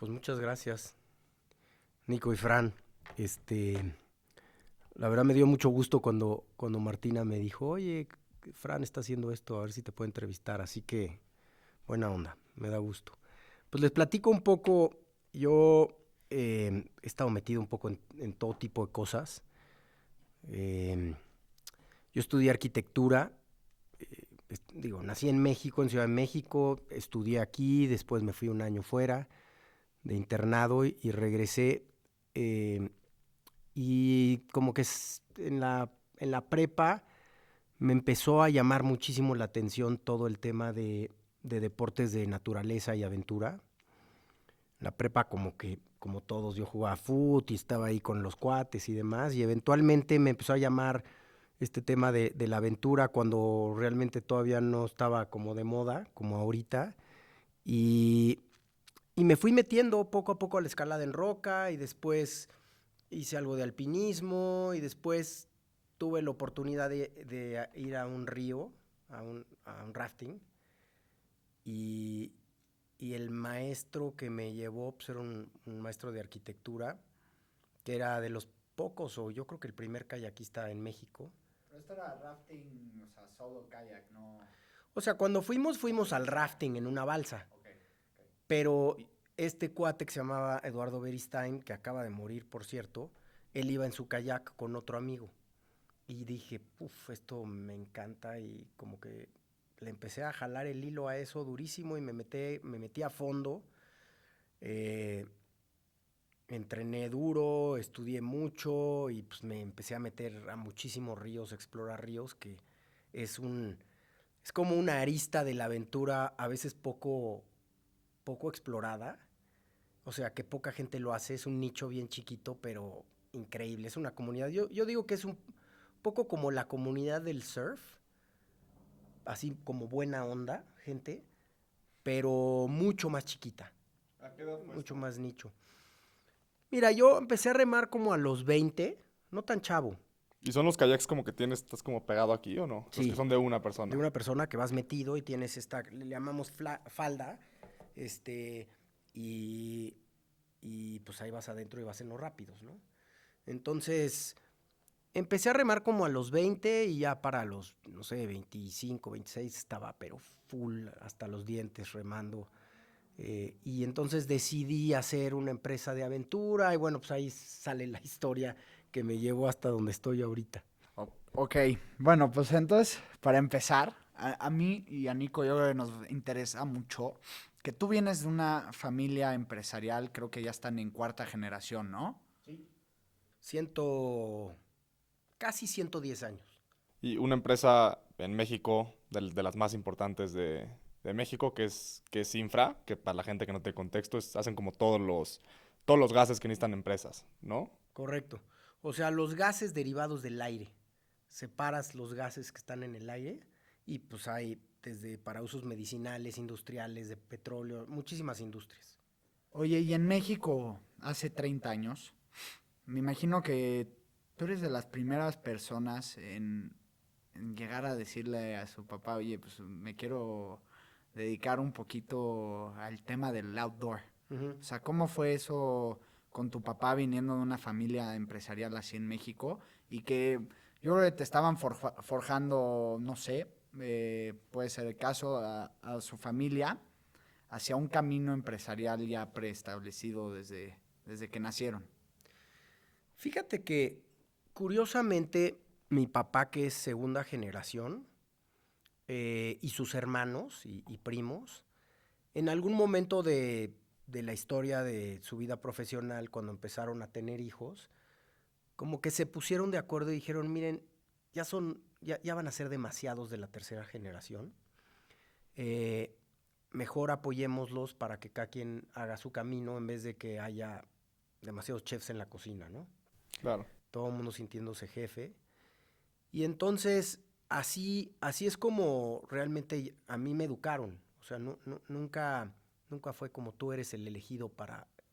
Pues muchas gracias, Nico y Fran. Este, la verdad me dio mucho gusto cuando Martina me dijo, oye, Fran está haciendo esto, a ver si te puedo entrevistar. Así que, buena onda, me da gusto. Pues les platico un poco, yo he estado metido un poco en todo tipo de cosas. Eh, yo estudié arquitectura, nací en México, en Ciudad de México, estudié aquí, después me fui un año fuera de internado y regresé. eh, y como que en la prepa me empezó a llamar muchísimo la atención todo el tema de deportes de naturaleza y aventura. La prepa como que, como todos, yo jugaba fútbol y estaba ahí con los cuates y demás, y eventualmente me empezó a llamar este tema de la aventura cuando realmente todavía no estaba como de moda, como ahorita, y, y me fui metiendo poco a poco a la escalada en roca y después hice algo de alpinismo y después tuve la oportunidad de ir a un río, a un rafting, y, y el maestro que me llevó pues era un maestro de arquitectura, que era de los pocos, o yo creo que el primer kayakista en México. Pero esto era rafting, o sea, solo kayak, no. O sea, cuando fuimos al rafting en una balsa, Ok, ok. pero este cuate que se llamaba Eduardo Beristain, que acaba de morir, por cierto, él iba en su kayak con otro amigo. Y dije, uff, esto me encanta y como que le empecé a jalar el hilo a eso durísimo y me metí a fondo. Eh, Entrené duro, estudié mucho y pues me empecé a meter a muchísimos ríos, a explorar ríos, que es es como una arista de la aventura a veces poco explorada. O sea, que poca gente lo hace, es un nicho bien chiquito, pero increíble. Es una comunidad. Yo digo que es un poco como la comunidad del surf, así como buena onda, gente, pero mucho más chiquita, ¿A qué edad fue mucho esto? más nicho. Mira, yo empecé a remar como a los 20, no tan chavo. ¿Y son los kayaks como que tienes, estás como pegado aquí o no? Los que Sí, son de una de persona. una persona que vas metido y tienes esta, le llamamos falda, este, y, y pues ahí vas adentro y vas en los rápidos, ¿no? Entonces, empecé a remar como a los 20 y ya para los, no sé, 25, 26 estaba, pero full hasta los dientes remando. Y entonces decidí hacer una empresa de aventura y bueno, pues ahí sale la historia que me llevó hasta donde estoy ahorita. Ok, bueno, pues entonces, para empezar, a mí y a Nico yo creo que nos interesa mucho que tú vienes de una familia empresarial, creo que ya están en cuarta generación, ¿no? Ciento, casi 110 años. Y una empresa en México, de las más importantes de México, que es Infra, que para la gente que no tiene contexto, hacen como todos los gases que necesitan empresas, ¿no? Correcto. O sea, los gases derivados del aire. Separas los gases que están en el aire y pues hay desde para usos medicinales, industriales, de petróleo, muchísimas industrias. Oye, y en México, hace 30 años, me imagino que tú eres de las primeras personas en llegar a decirle a su papá, oye, pues me quiero dedicar un poquito al tema del outdoor. Ujú. O sea, ¿cómo fue eso con tu papá viniendo de una familia empresarial así en México? Y que yo creo que te estaban forjando, no sé, puede ser el caso, a su familia hacia un camino empresarial ya preestablecido desde que nacieron. Fíjate que, curiosamente, mi papá, que es segunda generación, y sus hermanos y primos, en algún momento de la historia de su vida profesional, cuando empezaron a tener hijos, como que se pusieron de acuerdo y dijeron, miren, ya van a ser demasiados de la tercera generación. eh, Mejor apoyémoslos para que cada quien haga su camino en vez de que haya demasiados chefs en la cocina, ¿no? Claro. Todo el mundo sintiéndose jefe. Y entonces, así es como realmente a mí me educaron. O sea, nunca fue como tú eres el elegido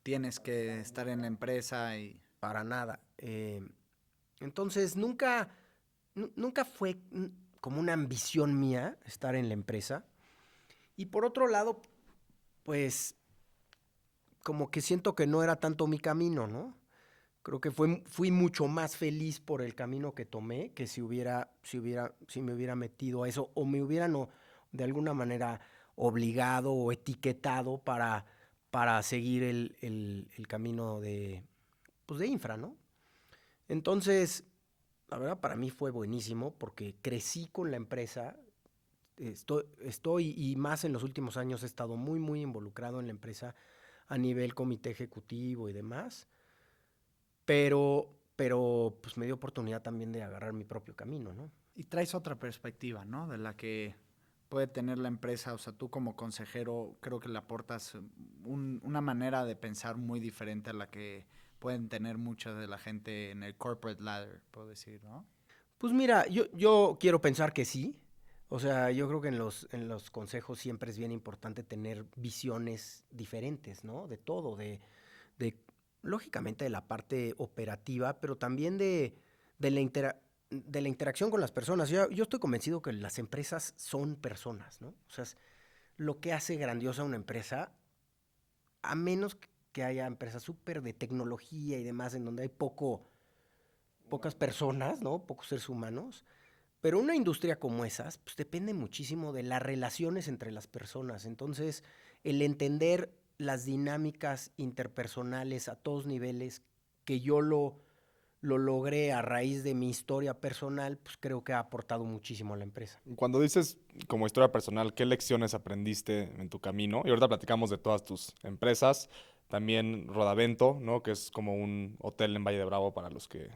Tienes que estar en la empresa y... para nada. Entonces, nunca fue como una ambición mía estar en la empresa. Y por otro lado, pues como que siento que no era tanto mi camino, ¿no? Creo que fui mucho más feliz por el camino que tomé que si me hubiera metido a eso o me hubieran de alguna manera obligado o etiquetado para seguir el camino pues de infra, ¿no? Entonces, la verdad para mí fue buenísimo porque crecí con la empresa. Estoy y más en los últimos años he estado muy, muy involucrado en la empresa a nivel comité ejecutivo y demás. Pero pues me dio oportunidad también de agarrar mi propio camino, ¿no? Y traes otra perspectiva, ¿no? De la que puede tener la empresa. O sea, tú como consejero creo que le aportas una manera de pensar muy diferente a la que pueden tener mucha de la gente en el corporate ladder, puedo decir, ¿no? Pues mira, yo quiero pensar que sí. O sea, yo creo que en los consejos siempre es bien importante tener visiones diferentes, ¿no? De todo, lógicamente de la parte operativa, pero también de la interacción con las personas. Yo estoy convencido que las empresas son personas, ¿no? O sea, es lo que hace grandiosa una empresa, a menos que haya empresas súper de tecnología y demás, en donde hay pocas personas, ¿no? Pocos seres humanos. Pero una industria como esas, pues depende muchísimo de las relaciones entre las personas. Entonces, el entender las dinámicas interpersonales a todos niveles, que yo lo logré a raíz de mi historia personal, pues creo que ha aportado muchísimo a la empresa. Cuando dices como historia personal, ¿qué lecciones aprendiste en tu camino? Y ahorita platicamos de todas tus empresas, también Rodavento, ¿no? Que es como un hotel en Valle de Bravo para los que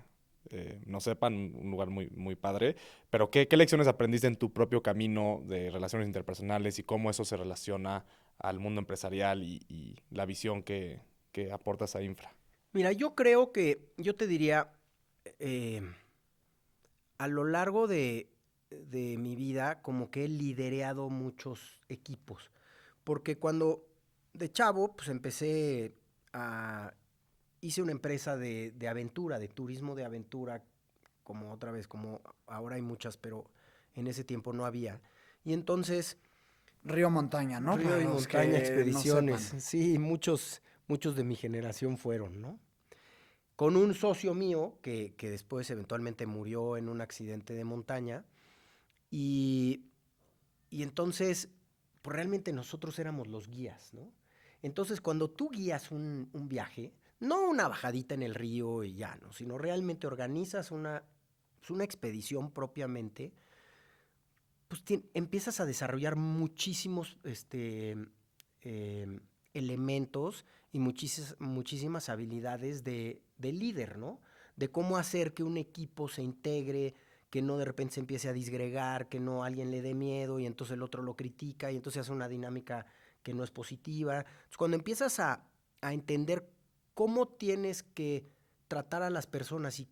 no sepan, un lugar muy, muy padre. Pero ¿qué lecciones aprendiste en tu propio camino de relaciones interpersonales y cómo eso se relaciona al mundo empresarial y la visión que aportas a Infra? Mira, yo te diría, eh, a lo largo de mi vida, como que he liderado muchos equipos. Porque cuando de chavo, pues hice una empresa de aventura, de turismo de aventura, como otra vez, como ahora hay muchas, pero en ese tiempo no había. Y entonces, Río Montaña, ¿no? Río Para y los Montaña que no Expediciones, sepan. sí, muchos de mi generación fueron, ¿no? Con un socio mío que después eventualmente murió en un accidente de montaña. Y, y entonces, pues realmente nosotros éramos los guías, ¿no? Entonces, cuando tú guías un viaje, no una bajadita en el río y ya, ¿no? Sino realmente organizas una expedición propiamente, pues empiezas a desarrollar muchísimos eh, elementos y muchísimas habilidades de líder, ¿no? De cómo hacer que un equipo se integre, que no de repente se empiece a disgregar, que no alguien le dé miedo y entonces el otro lo critica y entonces hace una dinámica que no es positiva. Entonces, cuando empiezas a entender cómo tienes que tratar a las personas y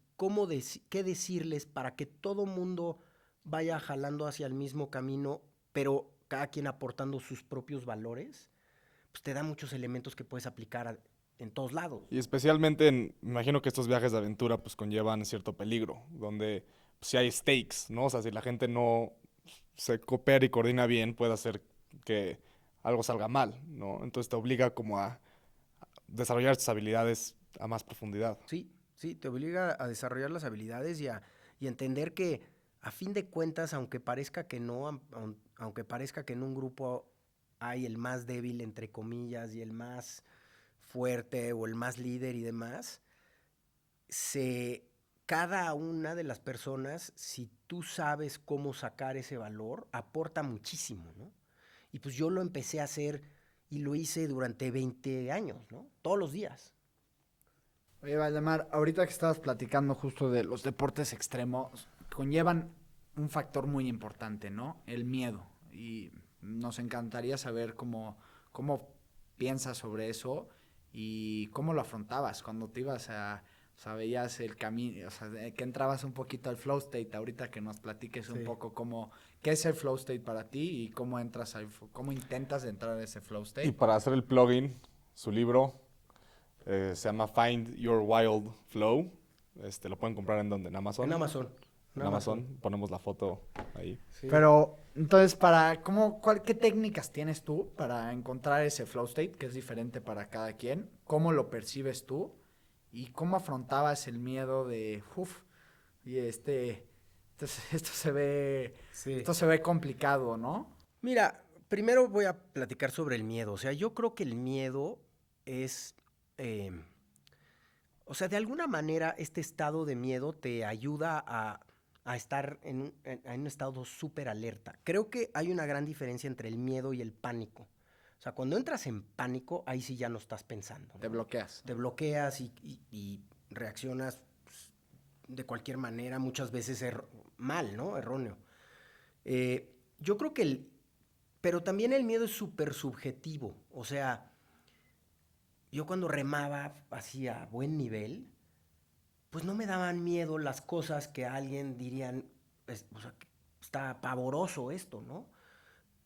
qué decirles para que todo mundo vaya jalando hacia el mismo camino, pero cada quien aportando sus propios valores, pues te da muchos elementos que puedes aplicar en todos lados. Y especialmente me imagino que estos viajes de aventura pues conllevan cierto peligro, donde pues, si hay stakes, ¿no? O sea, si la gente no se coopera y coordina bien, puede hacer que algo salga mal, ¿no? Entonces te obliga como a desarrollar tus habilidades a más profundidad. Sí, sí, te obliga a desarrollar las habilidades y entender que a fin de cuentas, aunque parezca que no, aunque parezca que en un grupo hay el más débil, entre comillas, y el más fuerte o el más líder y demás, se, cada una de las personas, si tú sabes cómo sacar ese valor, aporta muchísimo, ¿no? Y pues yo lo empecé a hacer y lo hice durante 20 años, ¿no? Todos los días. Oye, Valdemar, ahorita que estabas platicando justo de los deportes extremos, conllevan un factor muy importante, ¿no? El miedo. Y nos encantaría saber cómo piensas sobre eso y cómo lo afrontabas cuando te ibas o sea, veías el camino, o sea, que entrabas un poquito al flow state, ahorita que nos platiques un Sí. poco qué es el flow state para ti y cómo intentas entrar a ese flow Y state. para hacer el plugin, su libro se llama Find Your Wild Flow. Lo pueden comprar en donde, en Amazon. En Amazon. en Amazon. Ponemos la foto ahí. Sí. Pero, entonces, ¿qué técnicas tienes tú para encontrar ese flow state, que es diferente para cada quien? ¿Cómo lo percibes tú? ¿Y cómo afrontabas el miedo de, esto se ve complicado, ¿no? Mira, primero voy a platicar sobre el miedo. O sea, yo creo que el miedo es... o sea, de alguna manera este estado de miedo te ayuda a estar en un estado súper alerta. Creo que hay una gran diferencia entre el miedo y el pánico. O sea, cuando entras en pánico, ahí sí ya no estás pensando, ¿no? Te bloqueas. Te bloqueas y reaccionas pues, de cualquier manera, muchas veces mal, ¿no? Erróneo. Yo creo que pero también el miedo es súper subjetivo. O sea, yo cuando remaba así a buen nivel, pues no me daban miedo las cosas que alguien dirían, o sea, está pavoroso esto, ¿no?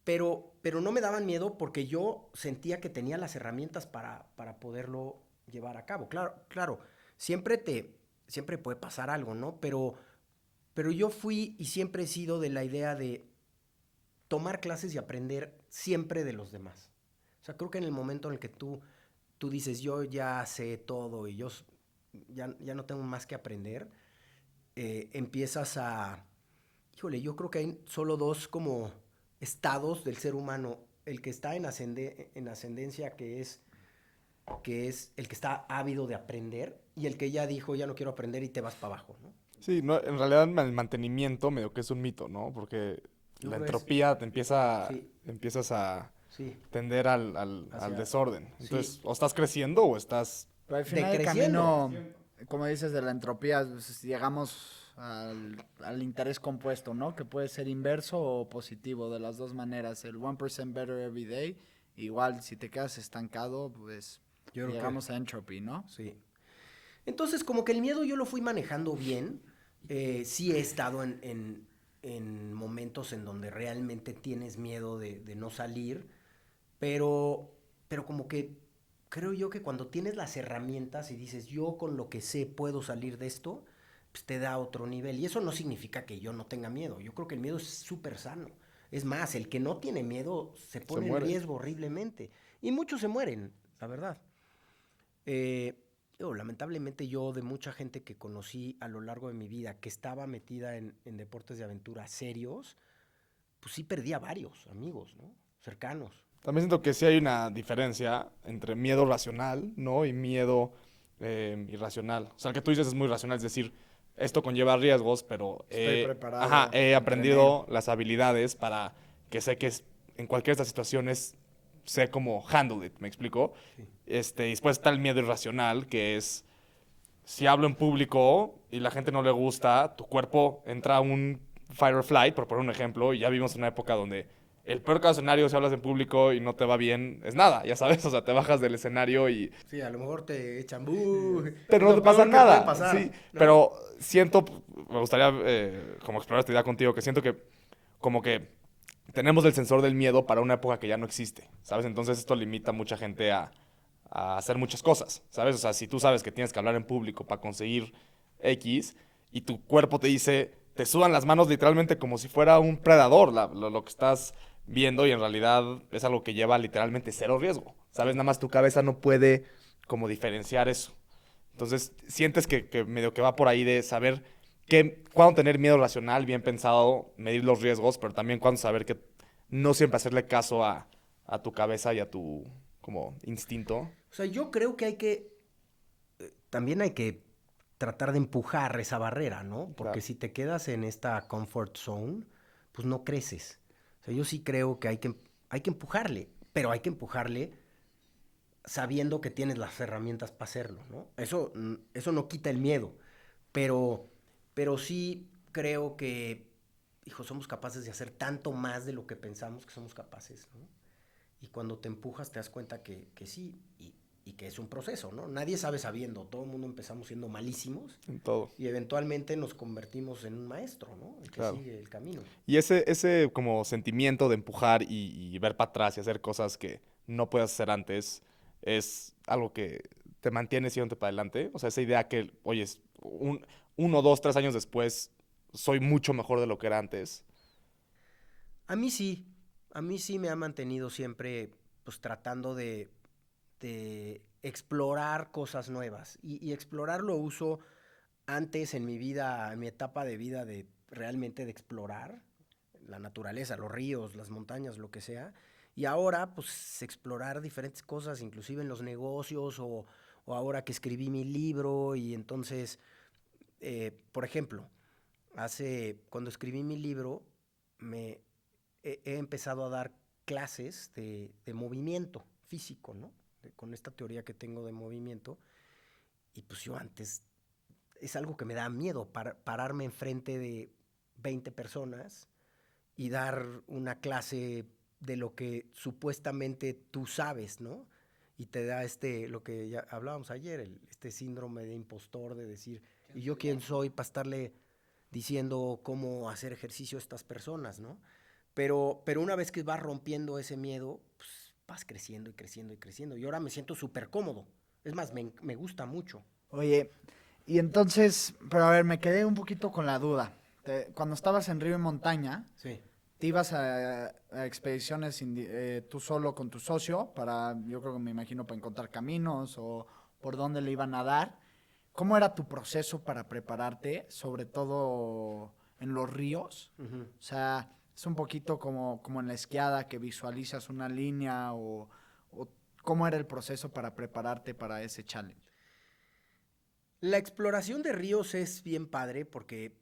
Pero no me daban miedo porque yo sentía que tenía las herramientas para poderlo llevar a cabo. Claro, siempre puede pasar algo, ¿no? Pero yo fui y siempre he sido de la idea de tomar clases y aprender siempre de los demás. O sea, creo que en el momento en el que tú dices, yo ya sé todo y yo ya no tengo más que aprender, empiezas a... Híjole, yo creo que hay solo dos como estados del ser humano. El que está en ascendencia, que es el que está ávido de aprender, y el que ya dijo, ya no quiero aprender y te vas para abajo, ¿no? Sí, no, en realidad el mantenimiento medio que es un mito, ¿no? Porque la entropía te empiezas a Sí. tender al desorden. Entonces, Sí. o estás creciendo o estás... Pero al final del camino, como dices, de la entropía, pues, llegamos al interés compuesto, ¿no? Que puede ser inverso o positivo, de las dos maneras. El 1% better every day, igual si te quedas estancado, pues llegamos a entropy, ¿no? Sí. Entonces, como que el miedo yo lo fui manejando bien. Sí he estado en momentos en donde realmente tienes miedo de no salir, pero como que creo yo que cuando tienes las herramientas y dices, yo con lo que sé puedo salir de esto, pues te da otro nivel. Y eso no significa que yo no tenga miedo. Yo creo que el miedo es súper sano. Es más, el que no tiene miedo se pone en riesgo horriblemente. Y muchos se mueren, la verdad. Lamentablemente yo, de mucha gente que conocí a lo largo de mi vida que estaba metida en deportes de aventura serios, pues sí perdí a varios amigos, ¿no? Cercanos. También siento que sí hay una diferencia entre miedo racional, ¿no? Y miedo irracional. O sea, el que tú dices es muy racional, es decir, esto conlleva riesgos, pero Estoy preparado. he aprendido las habilidades para que sé que en cualquiera de estas situaciones sé cómo handle it, ¿me explico? Sí. Y después está el miedo irracional, que es si hablo en público y la gente no le gusta, tu cuerpo entra a un fight or flight, por poner un ejemplo, y ya vivimos en una época donde el peor caso escenario, si hablas en público y no te va bien, es nada, ya sabes, o sea, te bajas del escenario y... Sí, a lo mejor te echan... Pero no te pasa nada. Pasar, sí, ¿no? pero siento, me gustaría como explorar esta idea contigo, que siento que como que tenemos el sensor del miedo para una época que ya no existe, ¿sabes? Entonces esto limita a mucha gente a hacer muchas cosas, ¿sabes? O sea, si tú sabes que tienes que hablar en público para conseguir X y tu cuerpo te dice, te sudan las manos literalmente como si fuera un predador lo que estás viendo, y en realidad es algo que lleva literalmente cero riesgo, ¿sabes? Nada más tu cabeza no puede como diferenciar eso. Entonces sientes que medio que va por ahí de saber cuándo tener miedo racional, bien pensado, medir los riesgos, pero también cuándo saber que no siempre hacerle caso a tu cabeza y a tu como instinto. O sea, yo creo que también hay que tratar de empujar esa barrera, ¿no? Porque Claro. si te quedas en esta comfort zone, pues no creces. O sea, yo sí creo que hay que empujarle, pero hay que empujarle sabiendo que tienes las herramientas para hacerlo, ¿no? Eso no quita el miedo, pero sí creo que, hijo, somos capaces de hacer tanto más de lo que pensamos que somos capaces, ¿no? Y cuando te empujas te das cuenta que sí, y que es un proceso, ¿no? Nadie sabe sabiendo, todo el mundo empezamos siendo malísimos En todo. y eventualmente nos convertimos en un maestro, ¿no? El que Claro. sigue el camino. Y ese como sentimiento de empujar y ver para atrás y hacer cosas que no puedes hacer antes es algo que te mantiene siempre para adelante. O sea, esa idea que, oye, 1, 2, 3 años después soy mucho mejor de lo que era antes. A mí sí me ha mantenido siempre pues tratando de explorar cosas nuevas y explorar lo uso antes en mi vida, en mi etapa de vida de realmente de explorar la naturaleza, los ríos, las montañas, lo que sea. Y ahora, pues, explorar diferentes cosas, inclusive en los negocios o ahora que escribí mi libro y entonces, por ejemplo, cuando escribí mi libro, me he empezado a dar clases de movimiento físico, ¿no? Con esta teoría que tengo de movimiento. Y pues yo antes, es algo que me da miedo, pararme enfrente de 20 personas y dar una clase de lo que supuestamente tú sabes, ¿no? Y te da lo que ya hablábamos ayer, este síndrome de impostor de decir, ¿y yo quién soy para estarle diciendo cómo hacer ejercicio a estas personas, ¿no? Pero una vez que vas rompiendo ese miedo, pues vas creciendo y creciendo y creciendo. Y ahora me siento súper cómodo. Es más, me gusta mucho. Oye, y entonces, pero a ver, me quedé un poquito con la duda. Cuando estabas en Río y Montaña, Sí. te ibas a expediciones tú solo con tu socio para, yo creo que me imagino, para encontrar caminos o por dónde le iban a dar. ¿Cómo era tu proceso para prepararte, sobre todo en los ríos? Uh-huh. O sea, es un poquito como en la esquiada que visualizas una línea o ¿cómo era el proceso para prepararte para ese challenge? La exploración de ríos es bien padre porque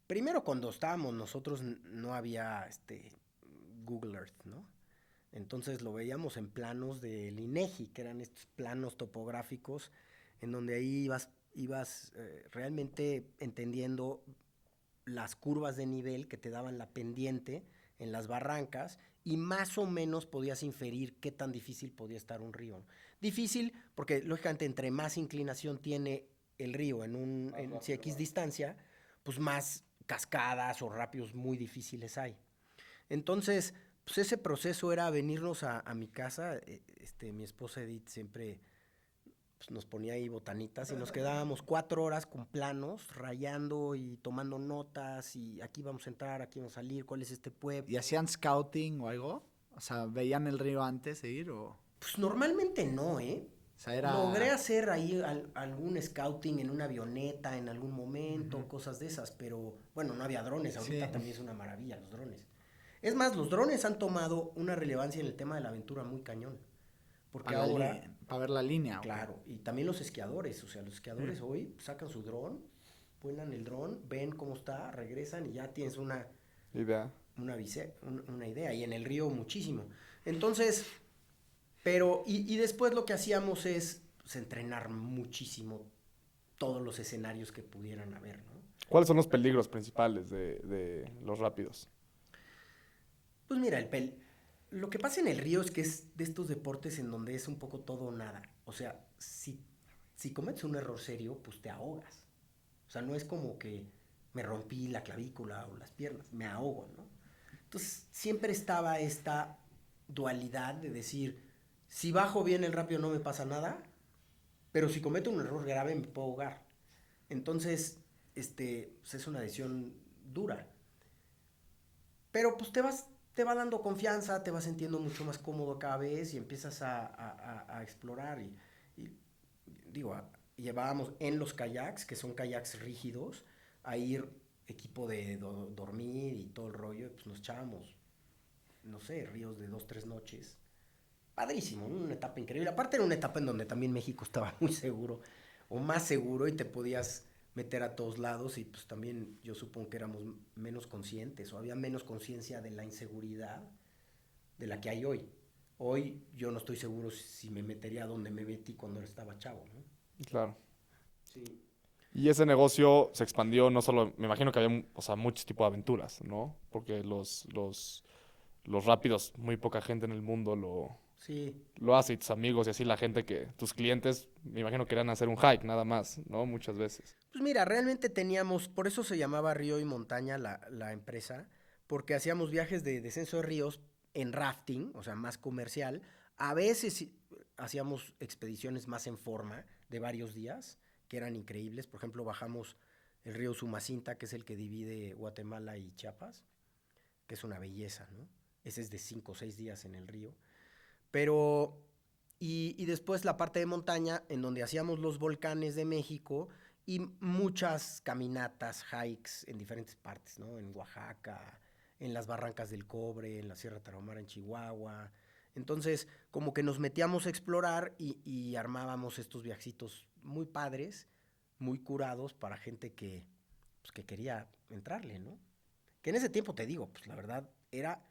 primero cuando estábamos nosotros no había Google Earth, ¿no? Entonces lo veíamos en planos del INEGI, que eran estos planos topográficos en donde ahí ibas realmente entendiendo las curvas de nivel que te daban la pendiente en las barrancas y más o menos podías inferir qué tan difícil podía estar un río. Difícil porque lógicamente entre más inclinación tiene el río si X distancia, pues más cascadas o rápidos muy difíciles hay. Entonces, pues ese proceso era venirnos a mi casa. Mi esposa Edith siempre pues, nos ponía ahí botanitas y nos quedábamos 4 horas con planos, rayando y tomando notas y aquí vamos a entrar, aquí vamos a salir, cuál es este pueblo. ¿Y hacían scouting o algo? O sea, ¿veían el río antes de ir o...? Pues normalmente no, ¿eh? O sea, era... Logré hacer ahí algún scouting en una avioneta en algún momento, cosas de esas, pero bueno, no había drones, ahorita Sí. también es una maravilla los drones. Es más, los drones han tomado una relevancia en el tema de la aventura muy cañón. Porque ahora, para ver la línea. ¿O qué? claro, y también los esquiadores, o sea, los esquiadores hoy sacan su dron, vuelan el dron, ven cómo está, regresan y ya tienes una Idea. una idea. Y en el río muchísimo. Entonces, y después lo que hacíamos es pues, entrenar muchísimo todos los escenarios que pudieran haber, ¿no? ¿Cuáles son los peligros principales de los rápidos? Pues mira, lo que pasa en el río es que es de estos deportes en donde es un poco todo o nada. O sea, si cometes un error serio, pues te ahogas. O sea, no es como que me rompí la clavícula o las piernas, me ahogo, ¿no? Entonces, siempre estaba esta dualidad de decir, si bajo bien el rápido no me pasa nada, pero si cometo un error grave me puedo ahogar. Entonces, pues es una decisión dura. Pero pues te va dando confianza, te vas sintiendo mucho más cómodo cada vez y empiezas a explorar. Y digo, llevábamos en los kayaks, que son kayaks rígidos, a ir equipo de dormir y todo el rollo, y pues nos echábamos, no sé, ríos de 2, 3 noches. Padrísimo, ¿no? Una etapa increíble. Aparte era una etapa en donde también México estaba muy seguro, o más seguro, y te podías meter a todos lados y pues también yo supongo que éramos menos conscientes o había menos conciencia de la inseguridad de la que hay hoy. Hoy yo no estoy seguro si me metería a donde me metí cuando estaba chavo, ¿no? Claro. Sí. Y ese negocio se expandió no solo, me imagino que había, o sea, muchos tipos de aventuras, ¿no? Porque los rápidos, muy poca gente en el mundo Sí. lo hace y tus amigos y así la gente tus clientes, me imagino querían hacer un hike nada más, ¿no? Muchas veces. Pues mira, realmente teníamos, por eso se llamaba Río y Montaña la empresa, porque hacíamos viajes de descenso de ríos en rafting, o sea, más comercial. A veces hacíamos expediciones más en forma de varios días, que eran increíbles. Por ejemplo, bajamos el río Sumacinta, que es el que divide Guatemala y Chiapas, que es una belleza, ¿no? Ese es de 5 o 6 días en el río. Pero, y después la parte de montaña, en donde hacíamos los volcanes de México y muchas caminatas, hikes en diferentes partes, ¿no? En Oaxaca, en las Barrancas del Cobre, en la Sierra Tarahumara, en Chihuahua. Entonces, como que nos metíamos a explorar y armábamos estos viajitos muy padres, muy curados para gente que, pues, que quería entrarle, ¿no? Que en ese tiempo, te digo, pues la verdad era,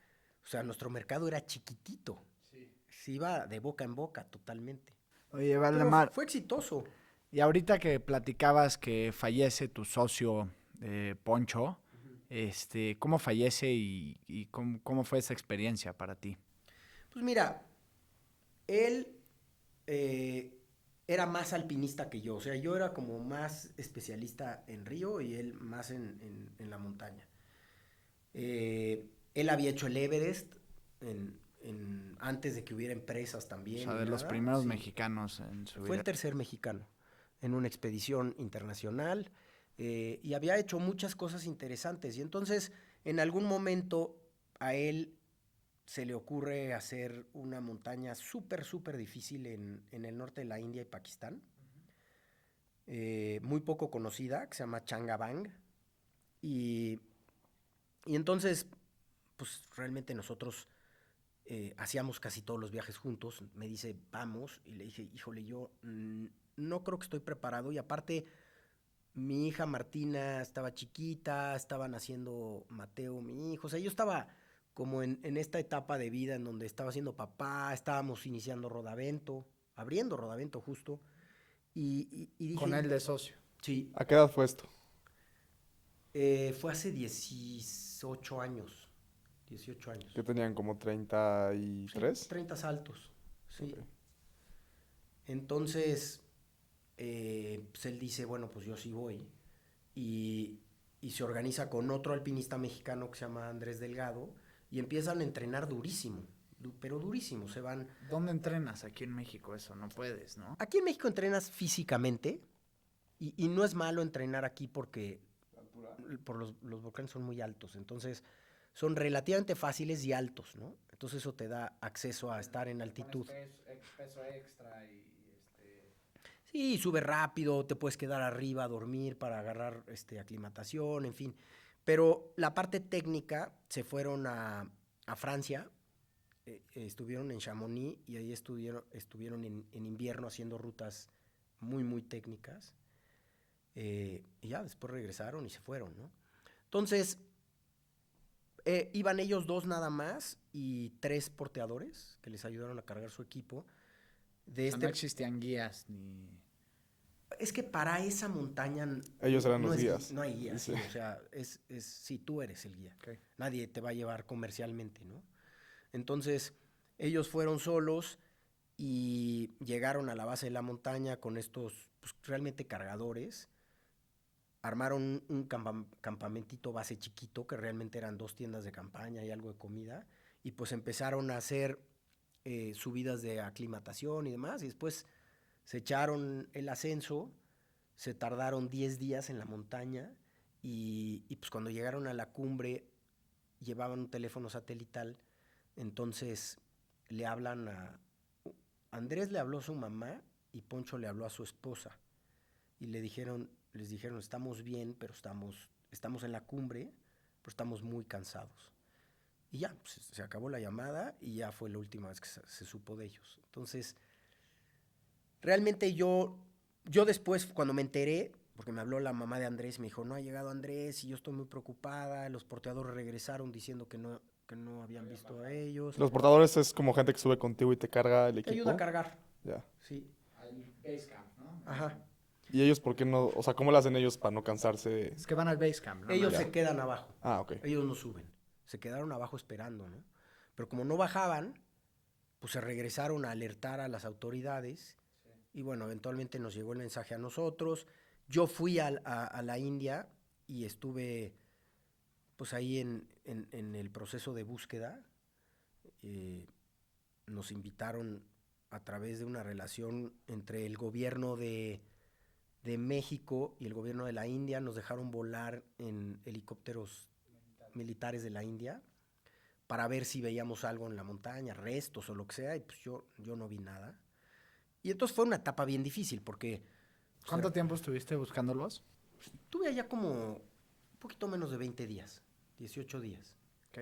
o sea, nuestro mercado era chiquitito. Sí. Se iba de boca en boca totalmente. Oye, Pero Valdemar, fue exitoso. y ahorita que platicabas que fallece tu socio Poncho, ¿cómo fallece y cómo fue esa experiencia para ti? Pues mira, él era más alpinista que yo. O sea, yo era como más especialista en río y él más en la montaña. Él había hecho el Everest antes de que hubiera empresas O también. sea, Ni de los nada. primeros Sí. mexicanos en su Fue el vida. tercer mexicano en una expedición internacional y había hecho muchas cosas interesantes. Y entonces, en algún momento, a él se le ocurre hacer una montaña súper, súper difícil en el norte de la India y Pakistán, muy poco conocida, que se llama Changabang. Y, y entonces, pues realmente nosotros hacíamos casi todos los viajes juntos. Me dice, vamos. Y le dije, híjole, yo no creo que estoy preparado. Y aparte, mi hija Martina estaba chiquita, estaban haciendo Mateo, mi hijo. O sea, yo estaba como en esta etapa de vida en donde estaba siendo papá, estábamos iniciando Rodavento, abriendo Rodavento justo. Y Con dije, él de socio. sí, ¿A qué edad fue esto? fue hace 18 años. 18 años. Que tenían como 33. 30 saltos, sí. Ok. Entonces, pues él dice, bueno, pues yo sí voy. Y, y se organiza con otro alpinista mexicano que se llama Andrés Delgado y empiezan a entrenar durísimo, pero durísimo. Se van. ¿Dónde entrenas aquí en México eso? No puedes, ¿no? Aquí en México entrenas físicamente y no es malo entrenar aquí porque por los volcanes son muy altos. Entonces, son relativamente fáciles y altos, ¿no? Entonces eso te da acceso a estar en altitud. Peso extra y Sí, sube rápido, te puedes quedar arriba a dormir para agarrar aclimatación, en fin. Pero la parte técnica se fueron a Francia, estuvieron en Chamonix y ahí estuvieron en invierno haciendo rutas muy, muy técnicas. Y ya después regresaron y se fueron, ¿no? Entonces, iban ellos dos nada más y 3 porteadores que les ayudaron a cargar su equipo. O sea, no existían guías ni... Es que para esa montaña Ellos eran no los guías. no hay guías, Sí. sí, o sea, sí, tú eres el guía. Okay. Nadie te va a llevar comercialmente, ¿no? Entonces, ellos fueron solos y llegaron a la base de la montaña con estos, pues, realmente cargadores. Armaron un campamentito base chiquito, que realmente eran 2 tiendas de campaña y algo de comida, y pues empezaron a hacer subidas de aclimatación y demás, y después se echaron el ascenso, se tardaron 10 días en la montaña y pues cuando llegaron a la cumbre llevaban un teléfono satelital, entonces le hablan a... Andrés le habló a su mamá y Poncho le habló a su esposa y les dijeron, estamos bien, pero estamos en la cumbre, pero estamos muy cansados. Y ya, pues, se acabó la llamada y ya fue la última vez que se supo de ellos. Entonces, realmente yo después, cuando me enteré, porque me habló la mamá de Andrés, me dijo, no ha llegado Andrés y yo estoy muy preocupada, los porteadores regresaron diciendo que no habían visto a ellos. Los portadores es como gente que sube contigo y te carga el Te equipo. ayuda a cargar, Ya. sí. Al Basecamp, ¿no? Ajá. ¿Y ellos por qué no? O sea, ¿cómo lo hacen ellos para no cansarse? Es que van al Basecamp, ¿no? Ellos Ya. se quedan abajo, Ah, ok. ellos no suben, se quedaron abajo esperando, ¿no? Pero como no bajaban, pues se regresaron a alertar a las autoridades y bueno, eventualmente nos llegó el mensaje a nosotros. Yo fui a la India y estuve pues ahí en el proceso de búsqueda. Nos invitaron a través de una relación entre el gobierno de de México y el gobierno de la India nos dejaron volar en helicópteros militares de la India para ver si veíamos algo en la montaña, restos o lo que sea, y pues yo no vi nada. Y entonces fue una etapa bien difícil porque ¿Cuánto tiempo estuviste buscándolos? tuve allá como un poquito menos de 20 días, 18 días. Ok.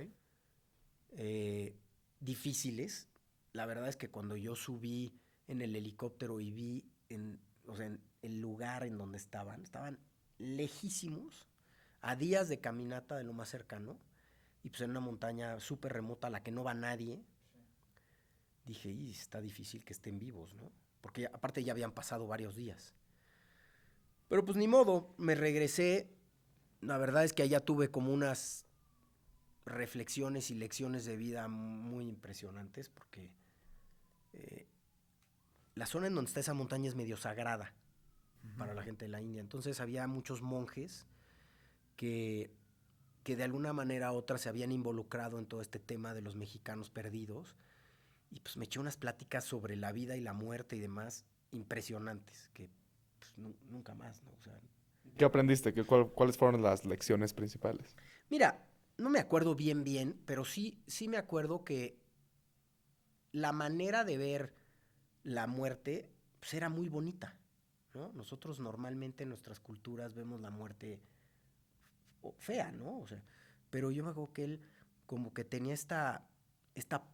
Difíciles. La verdad es que cuando yo subí en el helicóptero y vi o sea, en el lugar en donde estaban lejísimos, a días de caminata de lo más cercano, y pues en una montaña súper remota a la que no va nadie, dije, y está difícil que estén vivos, ¿no? Porque aparte ya habían pasado varios días. Pero pues ni modo, me regresé. La verdad es que allá tuve como unas reflexiones y lecciones de vida muy impresionantes porque la zona en donde está esa montaña es medio sagrada para la gente de la India. Entonces había muchos monjes que de alguna manera u otra se habían involucrado en todo este tema de los mexicanos perdidos y pues me eché unas pláticas sobre la vida y la muerte y demás impresionantes que pues, nunca más, ¿no? O sea, ¿Qué aprendiste? ¿Cuáles fueron las lecciones principales? mira, no me acuerdo bien, pero sí me acuerdo que la manera de ver la muerte pues, era muy bonita, ¿no? Nosotros normalmente en nuestras culturas vemos la muerte fea, ¿no? O sea, pero yo me acuerdo que él como que tenía esta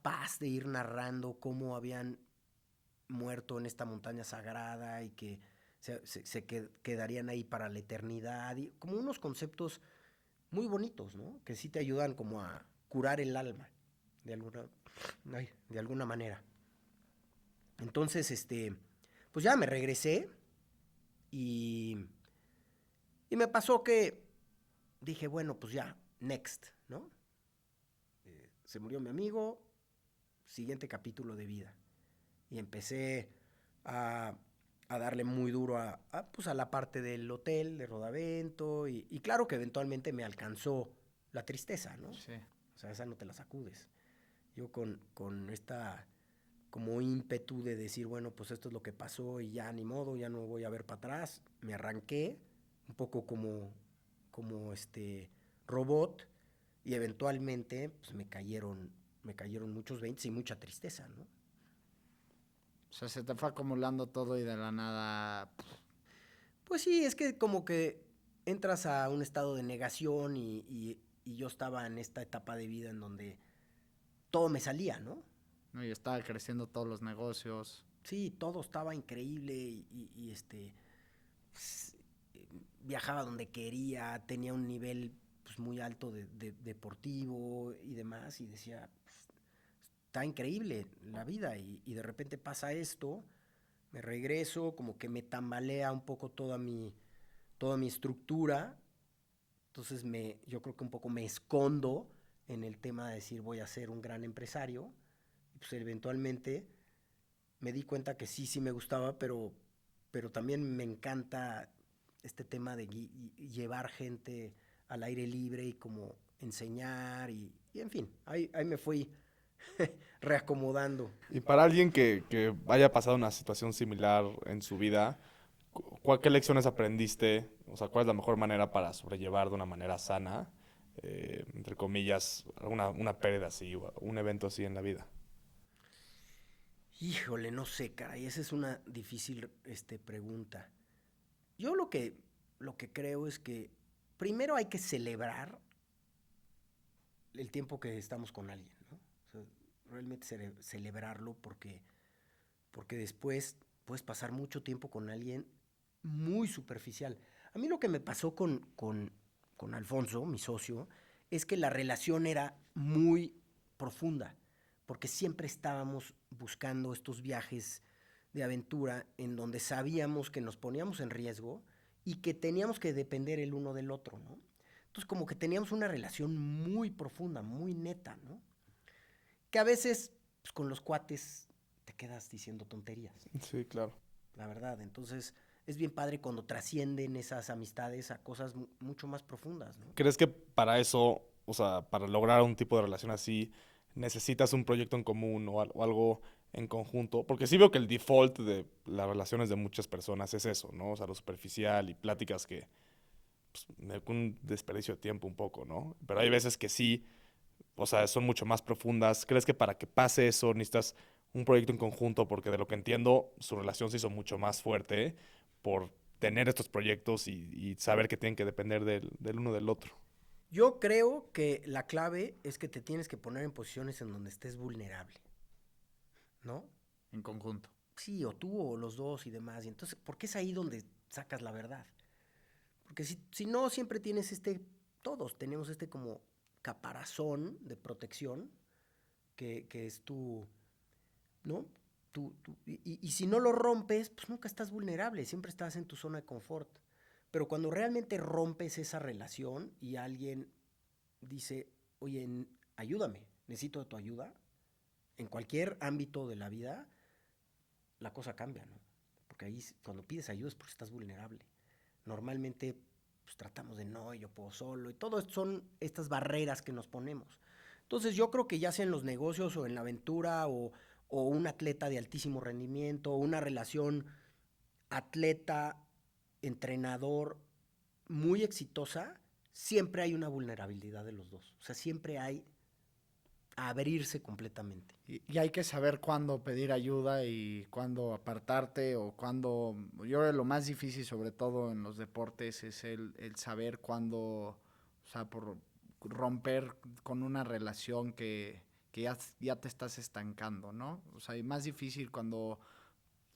paz de ir narrando cómo habían muerto en esta montaña sagrada y que quedarían ahí para la eternidad, y como unos conceptos muy bonitos, ¿no? Que sí te ayudan como a curar el alma de alguna manera. Entonces, pues ya me regresé y me pasó que dije, bueno, pues ya, next, ¿no? Se murió mi amigo, siguiente capítulo de vida. Y empecé a darle muy duro pues a la parte del hotel, de Rodavento, y claro que eventualmente me alcanzó la tristeza, ¿no? Sí. O sea, esa no te la sacudes. Yo con esta como ímpetu de decir, bueno, pues esto es lo que pasó y ya ni modo, ya no voy a ver para atrás, me arranqué un poco como robot y eventualmente pues me cayeron muchos veintes y mucha tristeza, ¿no? O sea, se te fue acumulando todo y de la nada... Pues sí, es que como que entras a un estado de negación y yo estaba en esta etapa de vida en donde todo me salía, ¿no? ¿no? Y estaba creciendo todos los negocios. Sí, todo estaba increíble pues, viajaba donde quería, tenía un nivel pues, muy alto de deportivo y demás, y decía, pues, está increíble la vida, y de repente pasa esto, me regreso, como que me tambalea un poco toda mi estructura, entonces yo creo que un poco me escondo en el tema de decir voy a ser un gran empresario, y pues eventualmente me di cuenta que sí me gustaba, pero también me encanta este tema de llevar gente al aire libre y como enseñar y en fin, ahí me fui reacomodando. Y para alguien que haya pasado una situación similar en su vida, ¿qué lecciones aprendiste? O sea, ¿cuál es la mejor manera para sobrellevar de una manera sana, entre comillas, una pérdida así o un evento así en la vida? Híjole, no sé, caray, esa es una difícil pregunta. Yo lo que creo es que primero hay que celebrar el tiempo que estamos con alguien, ¿no? O sea, realmente celebrarlo porque después puedes pasar mucho tiempo con alguien muy superficial. A mí lo que me pasó con Alfonso, mi socio, es que la relación era muy profunda, porque siempre estábamos buscando estos viajes de aventura en donde sabíamos que nos poníamos en riesgo y que teníamos que depender el uno del otro, ¿no? Entonces como que teníamos una relación muy profunda, muy neta, ¿no? Que a veces pues, con los cuates te quedas diciendo tonterías, Sí, claro. la verdad. Entonces es bien padre cuando trascienden esas amistades a cosas mucho más profundas, ¿no? ¿Crees que para eso, o sea, para lograr un tipo de relación así, necesitas un proyecto en común o algo en conjunto, porque sí veo que el default de las relaciones de muchas personas es eso, ¿no? O sea, lo superficial y pláticas que, pues, un desperdicio de tiempo un poco, ¿no? Pero hay veces que sí, o sea, son mucho más profundas. ¿Crees que para que pase eso necesitas un proyecto en conjunto? Porque de lo que entiendo, su relación se hizo mucho más fuerte por tener estos proyectos y saber que tienen que depender del uno del otro. Yo creo que la clave es que te tienes que poner en posiciones en donde estés vulnerable, ¿no? En conjunto. Sí, o tú o los dos y demás. Y entonces, porque es ahí donde sacas la verdad. Porque si no, siempre tienes todos tenemos como caparazón de protección, que es tu, ¿no? Y si no lo rompes, pues nunca estás vulnerable, siempre estás en tu zona de confort. Pero cuando realmente rompes esa relación y alguien dice, oye, ayúdame, necesito de tu ayuda, en cualquier ámbito de la vida, la cosa cambia, ¿no? Porque ahí cuando pides ayuda es porque estás vulnerable. Normalmente pues, tratamos de no, yo puedo solo, y todo esto son estas barreras que nos ponemos. Entonces yo creo que ya sea en los negocios o en la aventura o un atleta de altísimo rendimiento, o una relación atleta-entrenador muy exitosa, siempre hay una vulnerabilidad de los dos. O sea, siempre hay abrirse completamente. Y hay que saber cuándo pedir ayuda y cuándo apartarte o cuándo... Yo creo que lo más difícil, sobre todo en los deportes, es el saber cuándo, o sea, por romper con una relación que ya te estás estancando, ¿no? O sea, y más difícil cuando,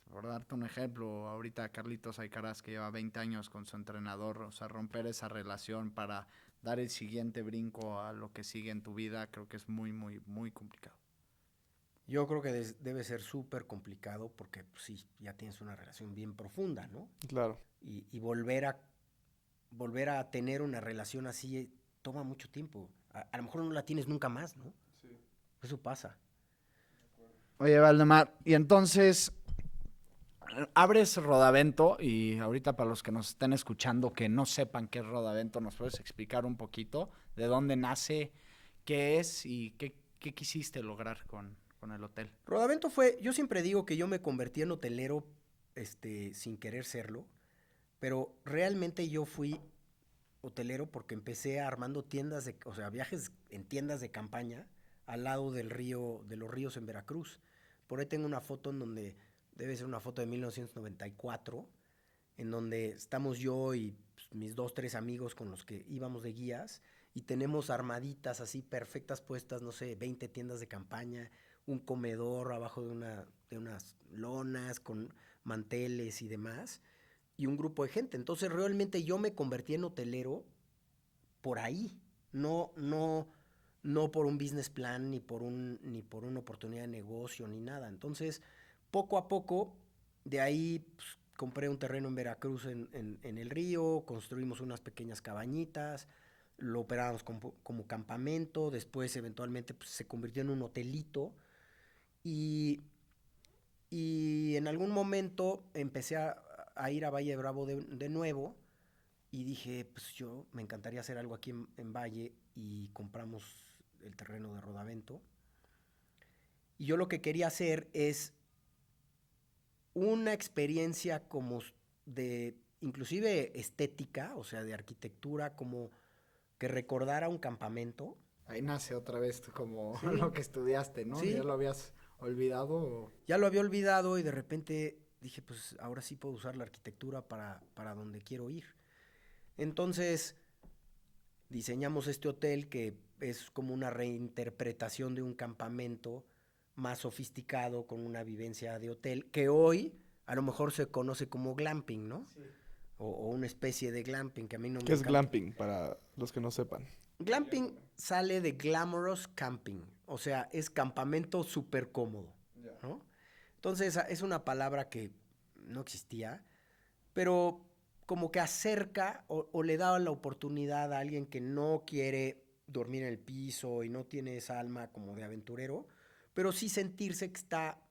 por darte un ejemplo, ahorita Carlitos Alcaraz, que lleva 20 años con su entrenador, o sea, romper esa relación para dar el siguiente brinco a lo que sigue en tu vida, creo que es muy, muy, muy complicado. Yo creo que debe ser súper complicado porque pues, sí, ya tienes una relación bien profunda, ¿no? Claro. Y volver a tener una relación así toma mucho tiempo. A lo mejor no la tienes nunca más, ¿no? Sí. Eso pasa. Oye, Valdemar, y entonces abres Rodavento y ahorita para los que nos estén escuchando que no sepan qué es Rodavento, ¿nos puedes explicar un poquito de dónde nace, qué es y qué quisiste lograr con el hotel? Rodavento yo siempre digo que yo me convertí en hotelero sin querer serlo, pero realmente yo fui hotelero porque empecé armando o sea, viajes en tiendas de campaña al lado del río, de los ríos en Veracruz. Por ahí tengo una foto en donde, debe ser una foto de 1994, en donde estamos yo y pues, mis 2, 3 amigos con los que íbamos de guías y tenemos armaditas así perfectas puestas, no sé, 20 tiendas de campaña, un comedor abajo de unas lonas con manteles y demás, y un grupo de gente. Entonces realmente yo me convertí en hotelero por ahí, no por un business plan, ni por una oportunidad de negocio, ni nada. Entonces, poco a poco, de ahí pues, compré un terreno en Veracruz en el río, construimos unas pequeñas cabañitas, lo operábamos como campamento, después eventualmente pues, se convirtió en un hotelito y, y en algún momento empecé a ir a Valle de Bravo de nuevo y dije, pues yo me encantaría hacer algo aquí en Valle y compramos el terreno de Rodavento. Y yo lo que quería hacer es una experiencia como de, inclusive estética, o sea, de arquitectura, como que recordara un campamento. Ahí nace otra vez como Sí, lo que estudiaste, ¿no? sí. ¿Ya lo habías olvidado? O... Ya lo había olvidado y de repente dije, pues ahora sí puedo usar la arquitectura para donde quiero ir. Entonces diseñamos este hotel que es como una reinterpretación de un campamento más sofisticado con una vivencia de hotel que hoy a lo mejor se conoce como glamping, ¿no? Sí. O una especie de glamping que a mí no me ¿Qué es encanta. glamping para los que no sepan? Glamping sale de glamorous camping, o sea, es campamento súper cómodo, ¿no? Entonces es una palabra que no existía, pero como que acerca o le da la oportunidad a alguien que no quiere dormir en el piso y no tiene esa alma como de aventurero, pero sí sentirse que está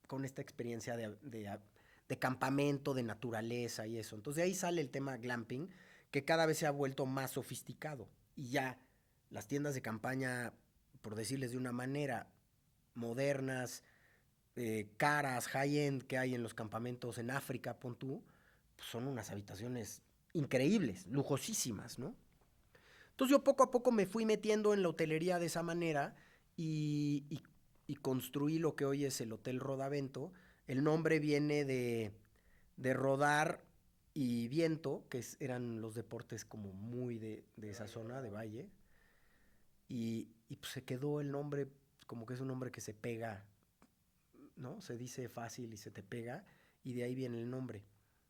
con esta experiencia de campamento, de naturaleza y eso. Entonces de ahí sale el tema glamping, que cada vez se ha vuelto más sofisticado y ya las tiendas de campaña, por decirles de una manera, modernas, caras, high-end que hay en los campamentos en África, pon tú, pues son unas habitaciones increíbles, lujosísimas, ¿no? Entonces yo poco a poco me fui metiendo en la hotelería de esa manera y construí lo que hoy es el Hotel Rodavento. El nombre viene de rodar y viento, que eran los deportes como muy de esa zona, de Valle. Y pues se quedó el nombre, como que es un nombre que se pega, ¿no? Se dice fácil y se te pega, y de ahí viene el nombre.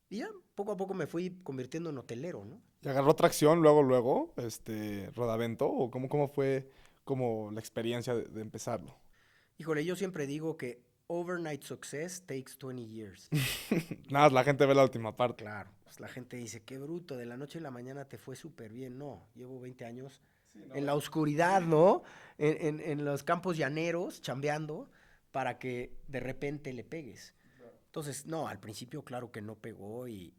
Y ya, poco a poco me fui convirtiendo en hotelero, ¿no? ¿Y agarró tracción luego, Rodavento? ¿O cómo fue como la experiencia de empezarlo? Híjole, yo siempre digo que overnight success takes 20 years. Nada, más la gente ve la última parte. Claro, pues la gente dice, qué bruto, de la noche a la mañana te fue súper bien. No, llevo 20 años en la oscuridad, ¿no? En los campos llaneros, chambeando, para que de repente le pegues. Entonces, no, al principio claro que no pegó y